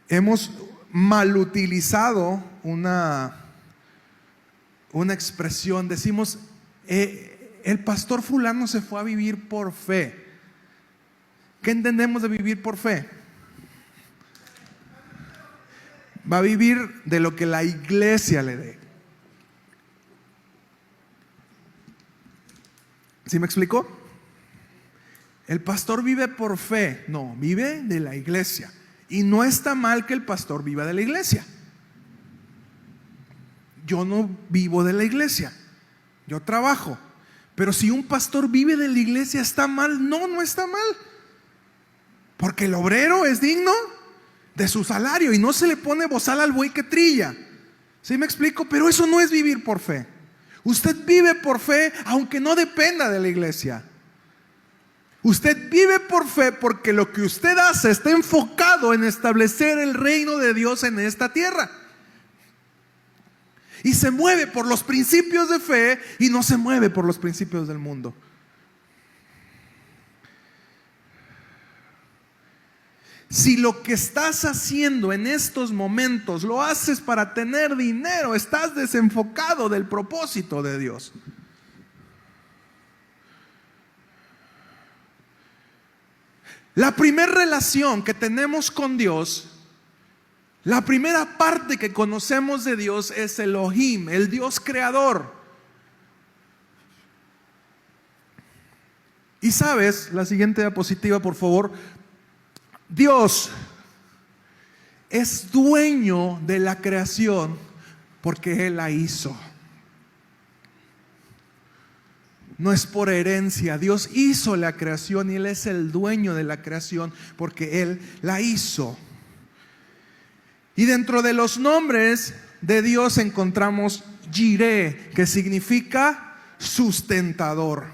Hemos mal utilizado una expresión. Decimos, el pastor fulano se fue a vivir por fe. ¿Qué entendemos de vivir por fe? Va a vivir de lo que la iglesia le dé. ¿Sí me explico? El pastor vive por fe. No, vive de la iglesia. Y no está mal que el pastor viva de la iglesia. Yo no vivo de la iglesia, yo trabajo. Pero si un pastor vive de la iglesia, ¿está mal? No, no está mal. Porque el obrero es digno de su salario y no se le pone bozal al buey que trilla. ¿Sí me explico? Pero eso no es vivir por fe. Usted vive por fe aunque no dependa de la iglesia. Usted vive por fe porque lo que usted hace está enfocado en establecer el reino de Dios en esta tierra. Y se mueve por los principios de fe y no se mueve por los principios del mundo. Si lo que estás haciendo en estos momentos lo haces para tener dinero, estás desenfocado del propósito de Dios. La primera relación que tenemos con Dios, la primera parte que conocemos de Dios es Elohim, el Dios creador. Y sabes, la siguiente diapositiva, por favor. Dios es dueño de la creación porque Él la hizo. No es por herencia. Dios hizo la creación y Él es el dueño de la creación porque Él la hizo. Y dentro de los nombres de Dios encontramos Jireh, que significa sustentador.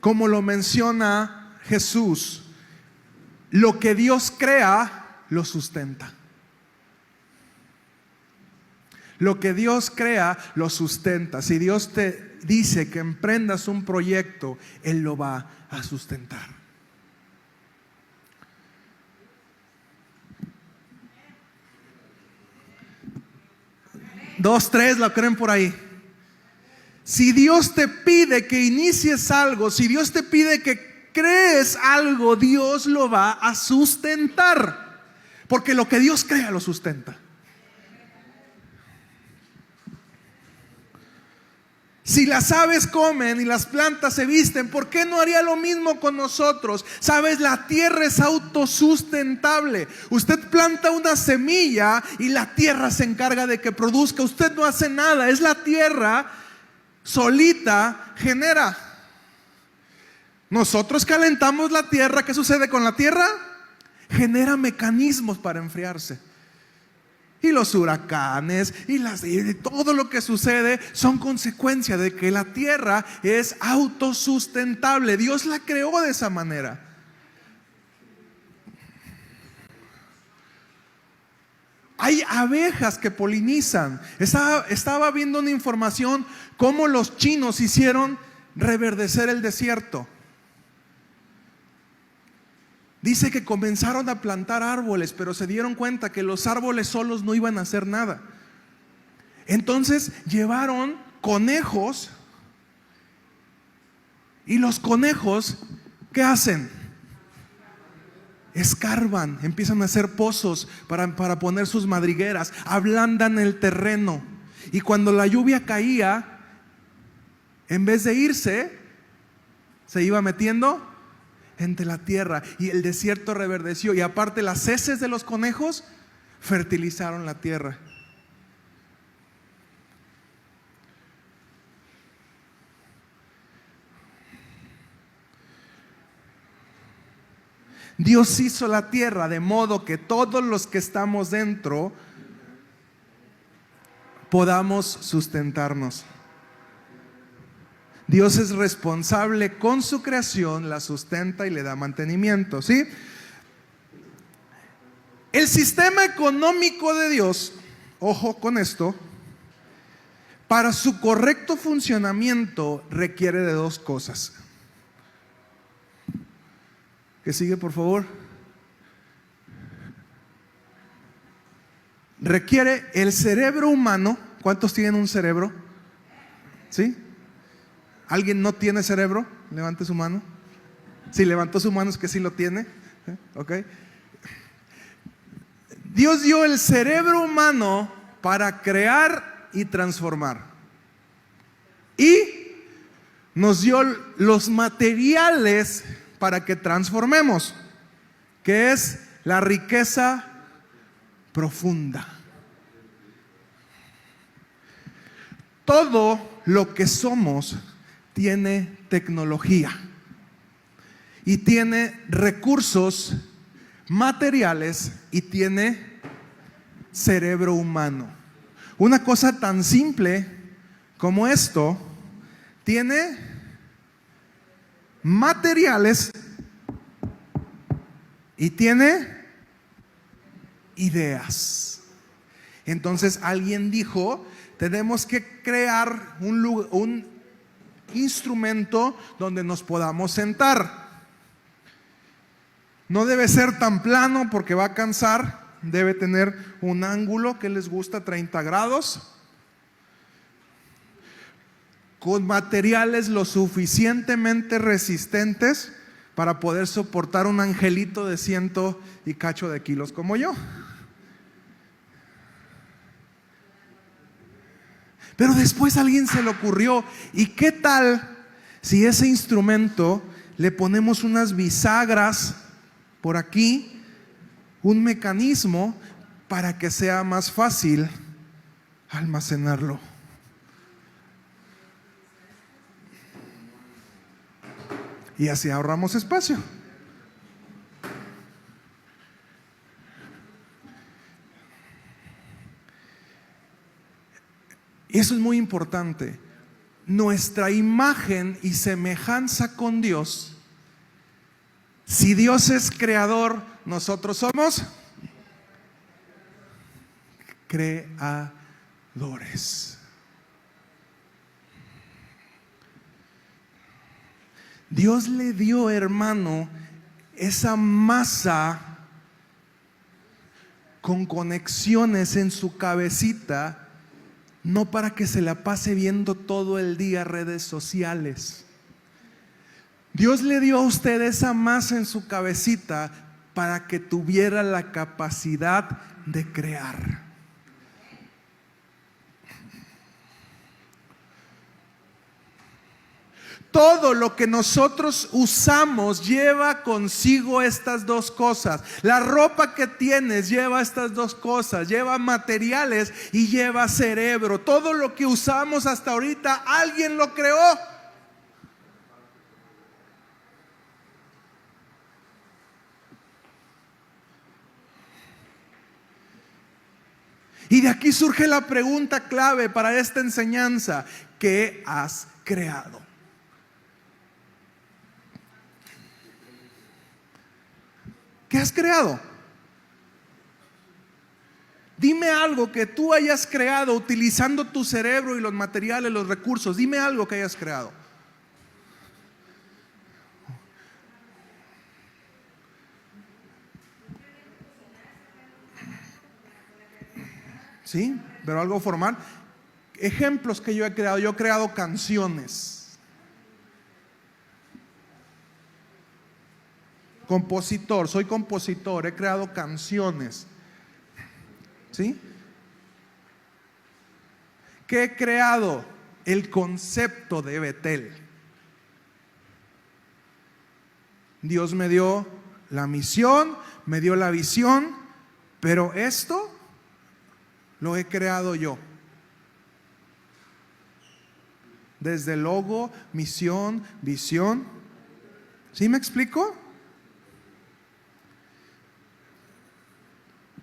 Como lo menciona Jesús, lo que Dios crea, lo sustenta. Lo que Dios crea, lo sustenta. Si Dios te dice que emprendas un proyecto, Él lo va a sustentar. Dos, tres, ¿lo creen por ahí? Si Dios te pide que inicies algo, si Dios te pide que crees algo, Dios lo va a sustentar. Porque lo que Dios crea lo sustenta. Si las aves comen y las plantas se visten, ¿por qué no haría lo mismo con nosotros? Sabes, la tierra es autosustentable. Usted planta una semilla y la tierra se encarga de que produzca. Usted no hace nada, es la tierra solita genera. Nosotros calentamos la tierra. ¿Qué sucede con la tierra? Genera mecanismos para enfriarse. Y los huracanes y todo lo que sucede son consecuencia de que la tierra es autosustentable. Dios la creó de esa manera. Hay abejas que polinizan. Estaba viendo una información cómo los chinos hicieron reverdecer el desierto. Dice que comenzaron a plantar árboles, pero se dieron cuenta que los árboles solos no iban a hacer nada. Entonces llevaron conejos y los conejos, ¿qué hacen? Escarban, empiezan a hacer pozos para poner sus madrigueras, ablandan el terreno. Y cuando la lluvia caía, en vez de irse, se iba metiendo entre la tierra y el desierto reverdeció. Y aparte las heces de los conejos fertilizaron la tierra. Dios hizo la tierra de modo que todos los que estamos dentro podamos sustentarnos. Dios es responsable con su creación, la sustenta y le da mantenimiento, ¿sí? El sistema económico de Dios, ojo con esto, para su correcto funcionamiento requiere de dos cosas. ¿Qué sigue, por favor? Requiere el cerebro humano. ¿Cuántos tienen un cerebro? ¿Sí? ¿Alguien no tiene cerebro? Levante su mano. Si levantó su mano es que sí lo tiene. ¿Ok? Dios dio el cerebro humano para crear y transformar. Y nos dio los materiales para que transformemos, que es la riqueza profunda. Todo lo que somos tiene tecnología y tiene recursos materiales y tiene cerebro humano. Una cosa tan simple como esto tiene materiales y tiene ideas. Entonces alguien dijo, tenemos que crear un instrumento donde nos podamos sentar. No debe ser tan plano porque va a cansar. Debe tener un ángulo que les gusta, 30 grados. Con materiales lo suficientemente resistentes para poder soportar un angelito de 100 y cacho de kilos como yo. Pero después a alguien se le ocurrió, ¿y qué tal si ese instrumento le ponemos unas bisagras por aquí, un mecanismo para que sea más fácil almacenarlo? Y así ahorramos espacio. Y eso es muy importante. Nuestra imagen y semejanza con Dios. Si Dios es creador, nosotros somos creadores. Dios le dio, hermano, esa masa con conexiones en su cabecita, no para que se la pase viendo todo el día redes sociales. Dios le dio a usted esa masa en su cabecita para que tuviera la capacidad de crear. Todo lo que nosotros usamos lleva consigo estas dos cosas. La ropa que tienes lleva estas dos cosas. Lleva materiales y lleva cerebro. Todo lo que usamos hasta ahorita, alguien lo creó. Y de aquí surge la pregunta clave para esta enseñanza: ¿qué has creado? ¿Qué has creado? Dime algo que tú hayas creado utilizando tu cerebro y los materiales, los recursos. Dime algo que hayas creado. ¿Sí? Pero algo formal. Ejemplos que yo he creado. Yo he creado canciones. Compositor, soy compositor, he creado canciones. ¿Sí? ¿Qué he creado? El concepto de Betel. Dios me dio la misión, me dio la visión, pero esto lo he creado yo. Desde logo, misión, visión. ¿Sí me explico?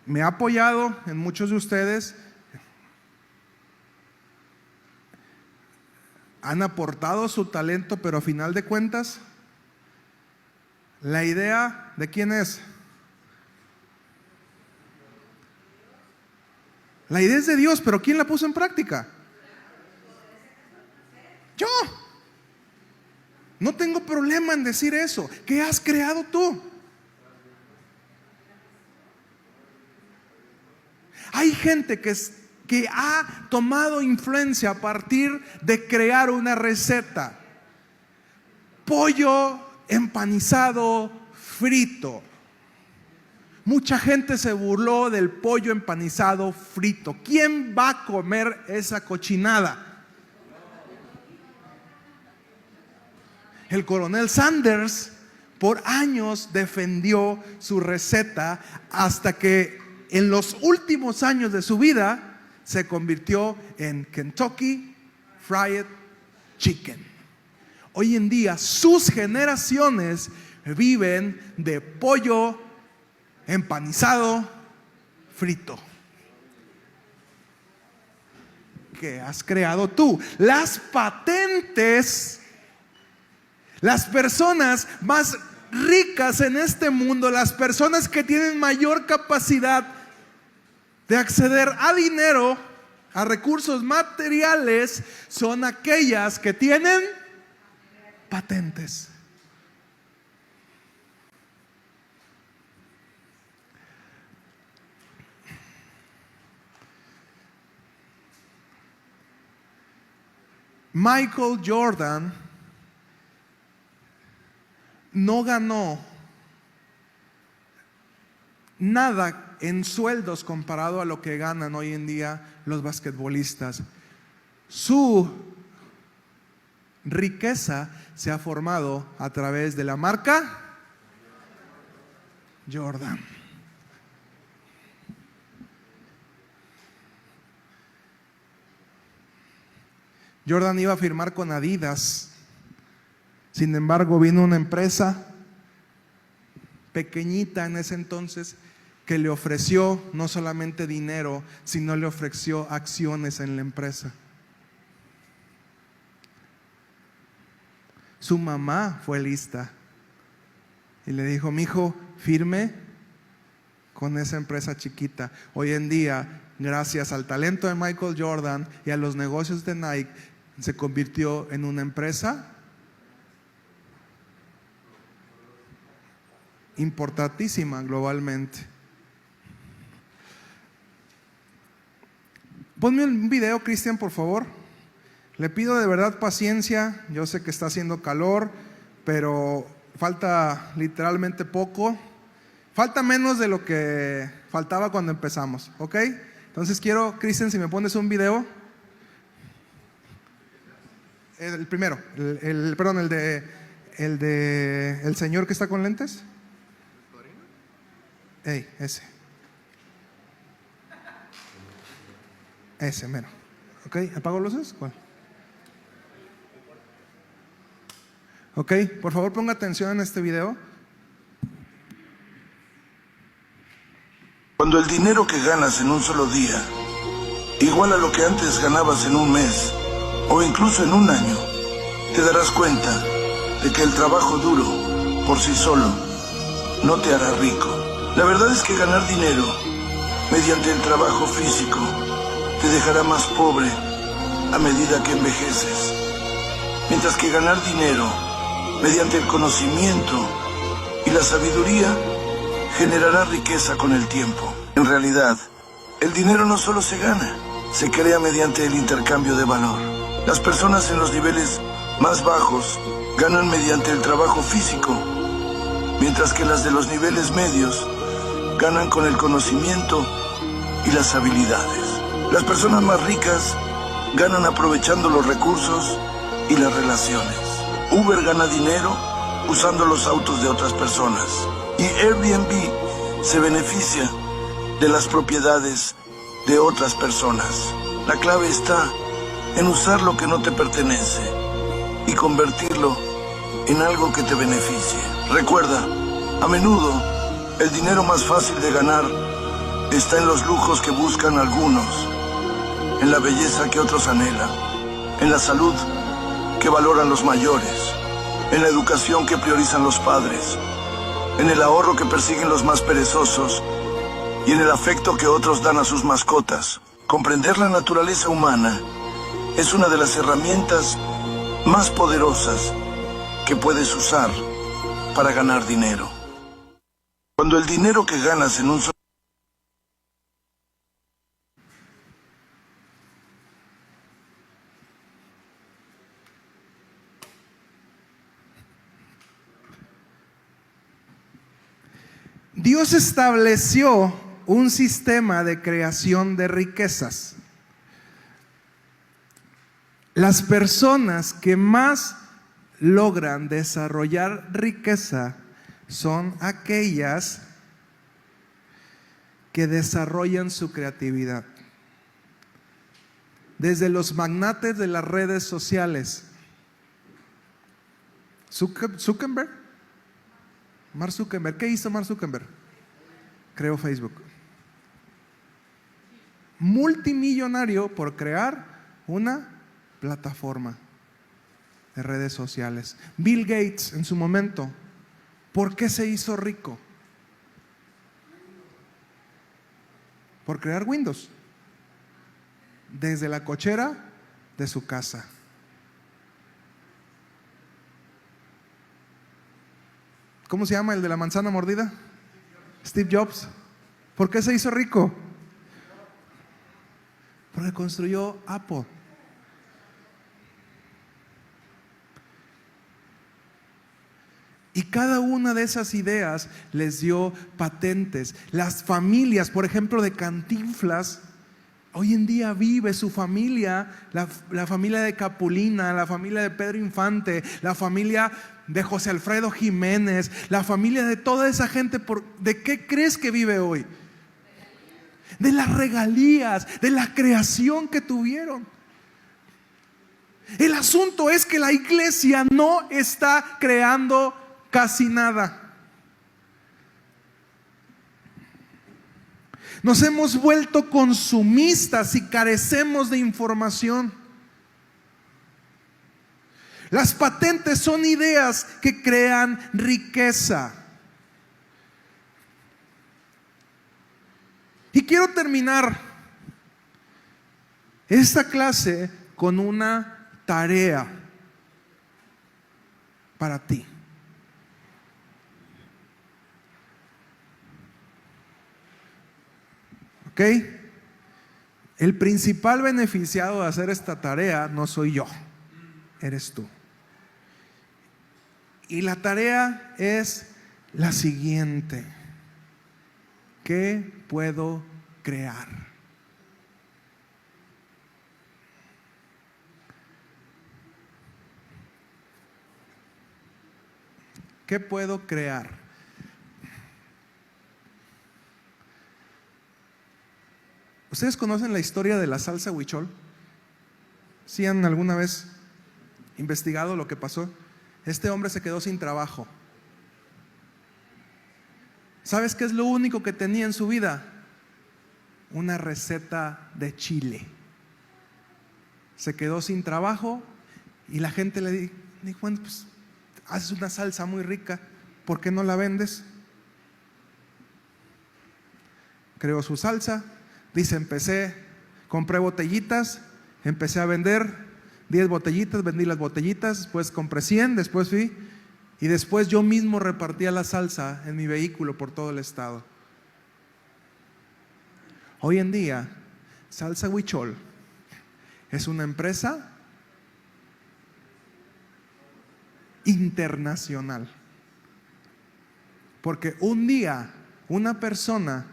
Me ha apoyado en muchos de ustedes. Han aportado su talento, pero a final de cuentas, la idea ¿de quién es? La idea es de Dios, pero ¿quién la puso en práctica? Yo. No tengo problema en decir eso. ¿Qué has creado tú? Hay gente que ha tomado influencia a partir de crear una receta. Pollo empanizado frito. Mucha gente se burló del pollo empanizado frito. ¿Quién va a comer esa cochinada? El coronel Sanders por años defendió su receta hasta que en los últimos años de su vida se convirtió en Kentucky Fried Chicken. Hoy en día sus generaciones viven de pollo empanizado frito. ¿Qué has creado tú? Las patentes. Las personas más ricas en este mundo, las personas que tienen mayor capacidad de acceder a dinero, a recursos materiales, son aquellas que tienen patentes. Michael Jordan no ganó nada en sueldos comparado a lo que ganan hoy en día los basquetbolistas. Su riqueza se ha formado a través de la marca Jordan. Jordan iba a firmar con Adidas. Sin embargo, vino una empresa pequeñita en ese entonces que le ofreció no solamente dinero, sino le ofreció acciones en la empresa. Su mamá fue lista y le dijo: mijo, firme con esa empresa chiquita. Hoy en día, gracias al talento de Michael Jordan y a los negocios de Nike, se convirtió en una empresa importantísima globalmente. Ponme un video, Cristian, por favor. Le pido de verdad paciencia. Yo sé que está haciendo calor, pero falta literalmente poco. Falta menos de lo que faltaba cuando empezamos, ¿ok? Entonces quiero, Cristian, si me pones un video. El primero, perdón, el de el señor que está con lentes. Ese. Ese, mero. ¿Ok? ¿Apago luces? ¿Cuál? Ok, por favor ponga atención en este video. Cuando el dinero que ganas en un solo día iguala lo que antes ganabas en un mes o incluso en un año, te darás cuenta de que el trabajo duro por sí solo no te hará rico. La verdad es que ganar dinero mediante el trabajo físico te dejará más pobre a medida que envejeces, mientras que ganar dinero mediante el conocimiento y la sabiduría generará riqueza con el tiempo. En realidad, el dinero no solo se gana, se crea mediante el intercambio de valor. Las personas en los niveles más bajos ganan mediante el trabajo físico, mientras que las de los niveles medios ganan con el conocimiento y las habilidades. Las personas más ricas ganan aprovechando los recursos y las relaciones. Uber gana dinero usando los autos de otras personas. Y Airbnb se beneficia de las propiedades de otras personas. La clave está en usar lo que no te pertenece y convertirlo en algo que te beneficie. Recuerda, a menudo el dinero más fácil de ganar está en los lujos que buscan algunos, en la belleza que otros anhelan, en la salud que valoran los mayores, en la educación que priorizan los padres, en el ahorro que persiguen los más perezosos y en el afecto que otros dan a sus mascotas. Comprender la naturaleza humana es una de las herramientas más poderosas que puedes usar para ganar dinero. Cuando el dinero que ganas en un solo Dios estableció un sistema de creación de riquezas. Las personas que más logran desarrollar riqueza son aquellas que desarrollan su creatividad. Desde los magnates de las redes sociales, Mark Zuckerberg, ¿qué hizo Mark Zuckerberg? Creó Facebook. Multimillonario por crear una plataforma de redes sociales. Bill Gates en su momento, ¿por qué se hizo rico? Por crear Windows desde la cochera de su casa. ¿Cómo se llama el de la manzana mordida? Steve Jobs. ¿Por qué se hizo rico? Porque construyó Apple. Y cada una de esas ideas les dio patentes. Las familias, por ejemplo, de Cantinflas, hoy en día vive su familia, la familia de Capulina, la familia de Pedro Infante, la familia de José Alfredo Jiménez, la familia de toda esa gente. ¿De qué crees que vive hoy? De las regalías, de la creación que tuvieron. El asunto es que la iglesia no está creando casi nada. Nos hemos vuelto consumistas y carecemos de información. Las patentes son ideas que crean riqueza. Y quiero terminar esta clase con una tarea para ti. ¿Ok? El principal beneficiado de hacer esta tarea no soy yo, eres tú. Y la tarea es la siguiente: ¿qué puedo crear? ¿Qué puedo crear? ¿Ustedes conocen la historia de la salsa huichol? ¿Sí han alguna vez investigado lo que pasó? Este hombre se quedó sin trabajo. ¿Sabes qué es lo único que tenía en su vida? Una receta de chile. Se quedó sin trabajo y la gente le dijo: bueno, pues haces una salsa muy rica, ¿por qué no la vendes? Creó su salsa. Dice: compré botellitas, empecé a vender 10 botellitas, vendí las botellitas, después compré 100, después fui y después yo mismo repartía la salsa en mi vehículo por todo el estado. Hoy en día, Salsa Huichol es una empresa internacional. Porque un día una persona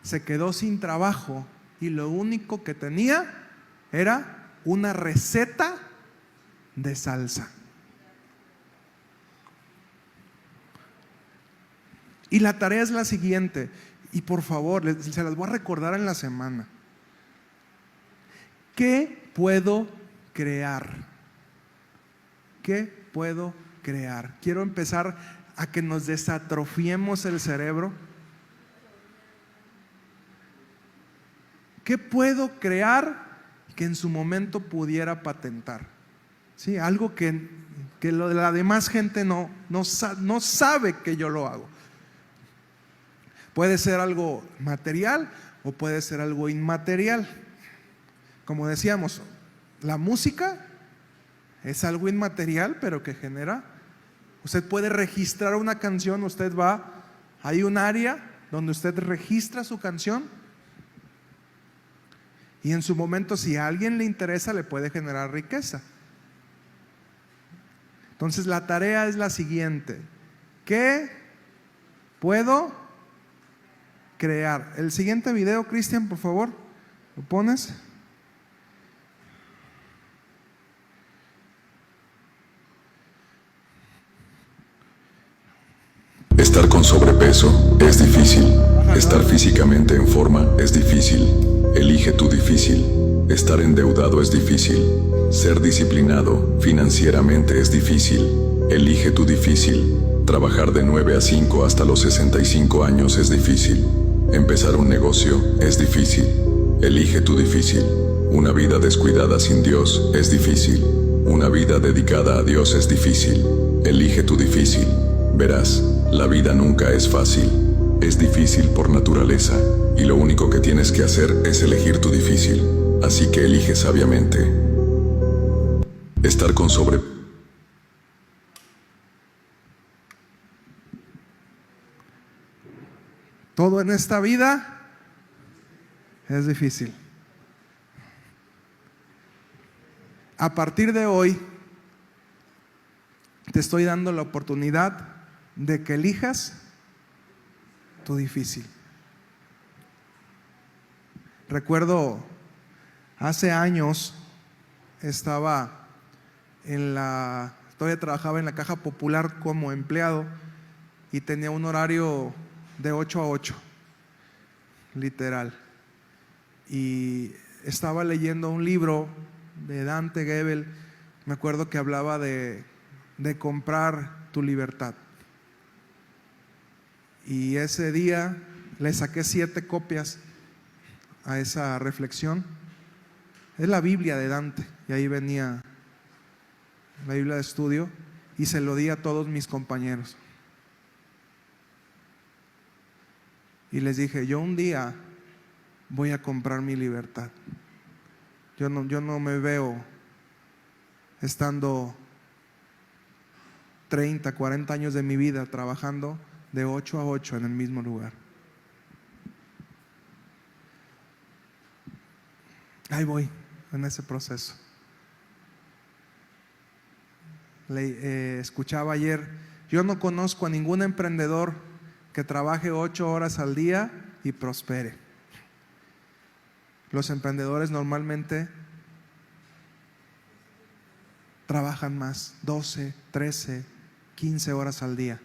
se quedó sin trabajo y lo único que tenía era una receta de salsa. Y la tarea es la siguiente, y por favor, se las voy a recordar en la semana. ¿Qué puedo crear? ¿Qué puedo crear? Quiero empezar a que nos desatrofiemos el cerebro. ¿Qué puedo crear que en su momento pudiera patentar? ¿Sí? Algo que la demás gente no sabe que yo lo hago. Puede ser algo material o puede ser algo inmaterial. Como decíamos, la música Es algo inmaterial, pero que genera. Usted puede registrar una canción, hay un área donde usted registra su canción y en su momento, si a alguien le interesa, le puede generar riqueza. Entonces la tarea es la siguiente: ¿qué puedo crear? El siguiente video, Cristian, por favor, ¿lo pones? Estar con sobrepeso es difícil. Estar físicamente en forma es difícil. Elige tu difícil. Estar endeudado es difícil. Ser disciplinado financieramente es difícil. Elige tu difícil. Trabajar de 9 a 5 hasta los 65 años es difícil. Empezar un negocio es difícil. Elige tu difícil. Una vida descuidada sin Dios es difícil. Una vida dedicada a Dios es difícil. Elige tu difícil. Verás, la vida nunca es fácil. Es difícil por naturaleza, y lo único que tienes que hacer es elegir tu difícil. Así que elige sabiamente. Estar con Todo en esta vida es difícil. A partir de hoy, te estoy dando la oportunidad de que elijas tu difícil. Recuerdo hace años todavía trabajaba en la Caja Popular como empleado y tenía un horario de 8 a 8, literal. Y estaba leyendo un libro de Dante Gebel, me acuerdo que hablaba de comprar tu libertad. Y ese día le saqué 7 copias a esa reflexión. Es la Biblia de Dante, y ahí venía la Biblia de estudio, y se lo di a todos mis compañeros. Y les dije, yo un día voy a comprar mi libertad. Yo no me veo estando 30, 40 años de mi vida trabajando de 8 a 8 en el mismo lugar. Ahí voy en ese proceso. Escuchaba ayer, yo no conozco a ningún emprendedor que trabaje 8 horas al día y prospere. Los emprendedores normalmente trabajan más, 12, 13, 15 horas al día,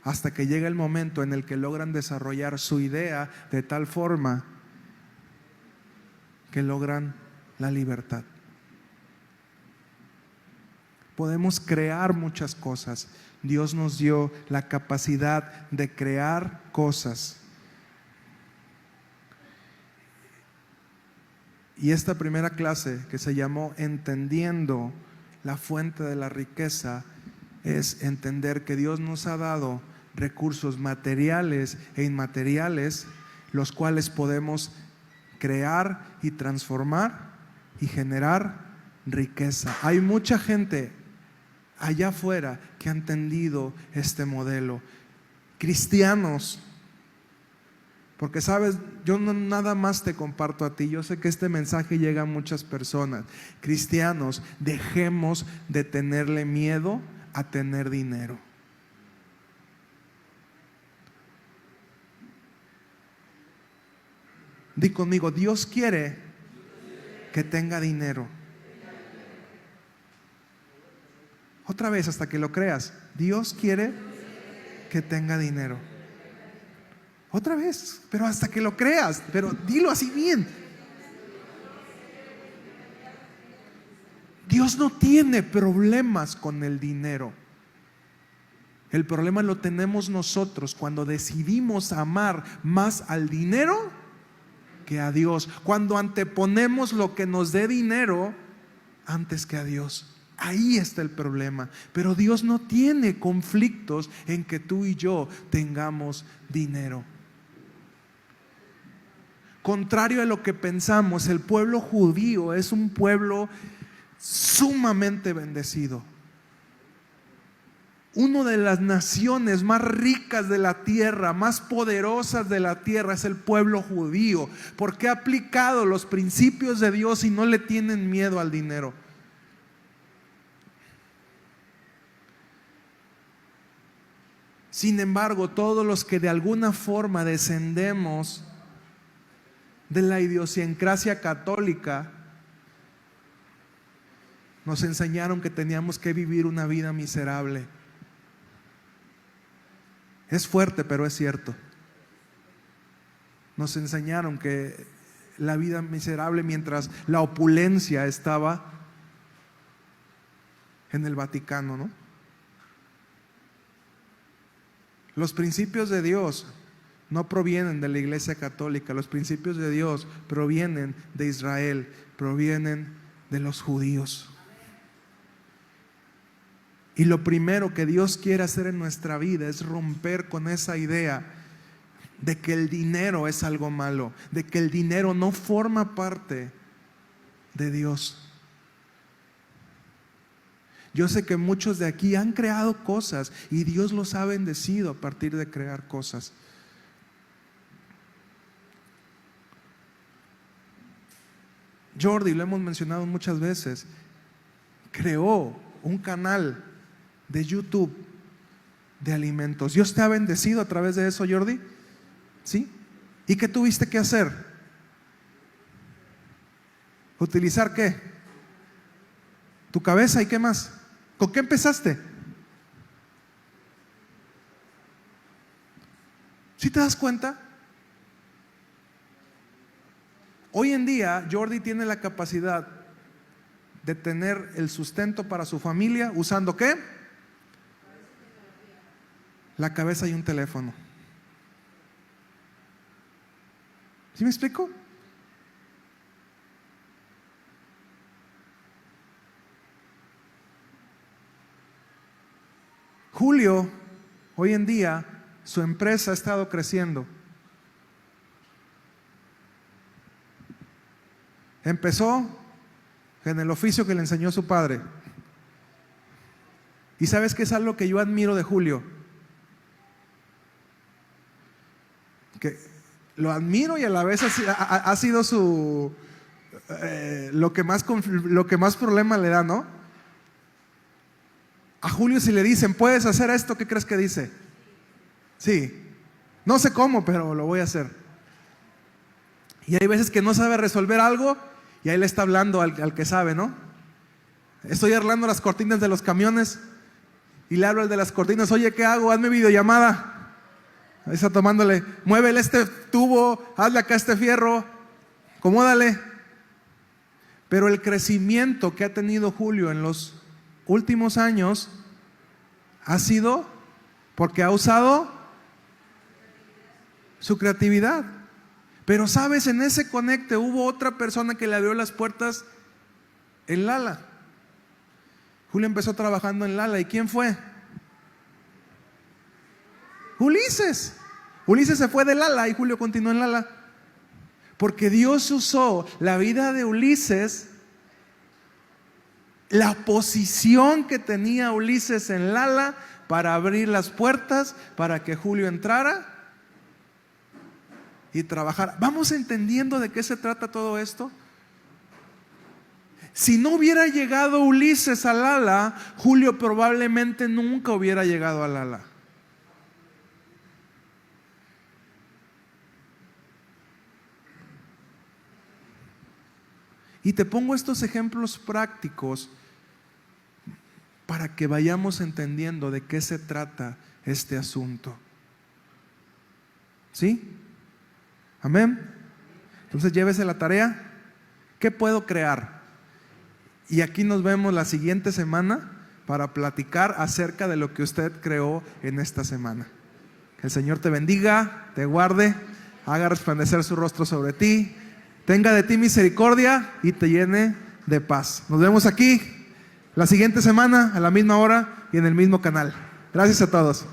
hasta que llega el momento en el que logran desarrollar su idea de tal forma que logran la libertad. Podemos crear muchas cosas. Dios nos dio la capacidad de crear cosas. Y esta primera clase, que se llamó Entendiendo la fuente de la riqueza, es entender que Dios nos ha dado recursos materiales e inmateriales, los cuales podemos crear y transformar y generar riqueza. Hay mucha gente allá afuera que ha entendido este modelo. Cristianos, porque sabes, yo no nada más te comparto a ti, yo sé que este mensaje llega a muchas personas. Cristianos, dejemos de tenerle miedo a tener dinero. Di conmigo, Dios quiere que tenga dinero. Otra vez hasta que lo creas. Dios quiere que tenga dinero. Otra vez, pero hasta que lo creas, pero dilo así bien. Dios no tiene problemas con el dinero. El problema lo tenemos nosotros cuando decidimos amar más al dinero que a Dios. Cuando anteponemos lo que nos dé dinero antes que a Dios. Ahí está el problema. Pero Dios no tiene conflictos en que tú y yo tengamos dinero. Contrario a lo que pensamos, el pueblo judío es un pueblo sumamente bendecido. Una de las naciones más ricas de la tierra, más poderosas de la tierra, es el pueblo judío, porque ha aplicado los principios de Dios y no le tienen miedo al dinero. Sin embargo, todos los que de alguna forma descendemos de la idiosincrasia católica, nos enseñaron que teníamos que vivir una vida miserable. Es fuerte, pero es cierto. Nos enseñaron que la vida miserable mientras la opulencia estaba en el Vaticano, ¿no? Los principios de Dios no provienen de la Iglesia Católica. Los principios de Dios provienen de Israel, provienen de los judíos. Y lo primero que Dios quiere hacer en nuestra vida es romper con esa idea de que el dinero es algo malo, de que el dinero no forma parte de Dios. Yo sé que muchos de aquí han creado cosas y Dios los ha bendecido a partir de crear cosas. Jordi, lo hemos mencionado muchas veces, creó un canal de YouTube de alimentos. ¿Dios te ha bendecido a través de eso, Jordi? ¿Sí? ¿Y qué tuviste que hacer? ¿Utilizar qué? ¿Tu cabeza y qué más? ¿Con qué empezaste? ¿Sí te das cuenta? Hoy en día Jordi tiene la capacidad de tener el sustento para su familia usando ¿qué? La cabeza y un teléfono. ¿Sí me explico? Julio, hoy en día, su empresa ha estado creciendo. Empezó en el oficio que le enseñó su padre. ¿Y sabes qué es algo que yo admiro de Julio? Que lo admiro y a la vez ha sido su lo que más problema le da, ¿no? A Julio si le dicen, ¿puedes hacer esto? ¿Qué crees que dice? Sí. No sé cómo, pero lo voy a hacer. Y hay veces que no sabe resolver algo y ahí le está hablando al que sabe, ¿no? Estoy arreglando las cortinas de los camiones y le hablo al de las cortinas, oye, ¿qué hago? Hazme videollamada. Ahí está tomándole, muévele este tubo, hazle acá este fierro, acomódale. Pero el crecimiento que ha tenido Julio en los últimos años ha sido porque ha usado su creatividad. Pero sabes, en ese conecte hubo otra persona que le abrió las puertas en Lala. Julio empezó trabajando en Lala. ¿Y quién fue? Ulises. Ulises se fue de Lala y Julio continuó en Lala. Porque Dios usó la vida de Ulises, la posición que tenía Ulises en Lala, para abrir las puertas para que Julio entrara y trabajara. ¿Vamos entendiendo de qué se trata todo esto? Si no hubiera llegado Ulises a Lala, Julio probablemente nunca hubiera llegado a Lala. Y te pongo estos ejemplos prácticos para que vayamos entendiendo de qué se trata este asunto. ¿Sí? Amén. Entonces llévese la tarea. ¿Qué puedo crear? Y aquí nos vemos la siguiente semana para platicar acerca de lo que usted creó en esta semana. Que el Señor te bendiga, te guarde, haga resplandecer su rostro sobre ti, tenga de ti misericordia y te llene de paz. Nos vemos aquí la siguiente semana a la misma hora y en el mismo canal. Gracias a todos.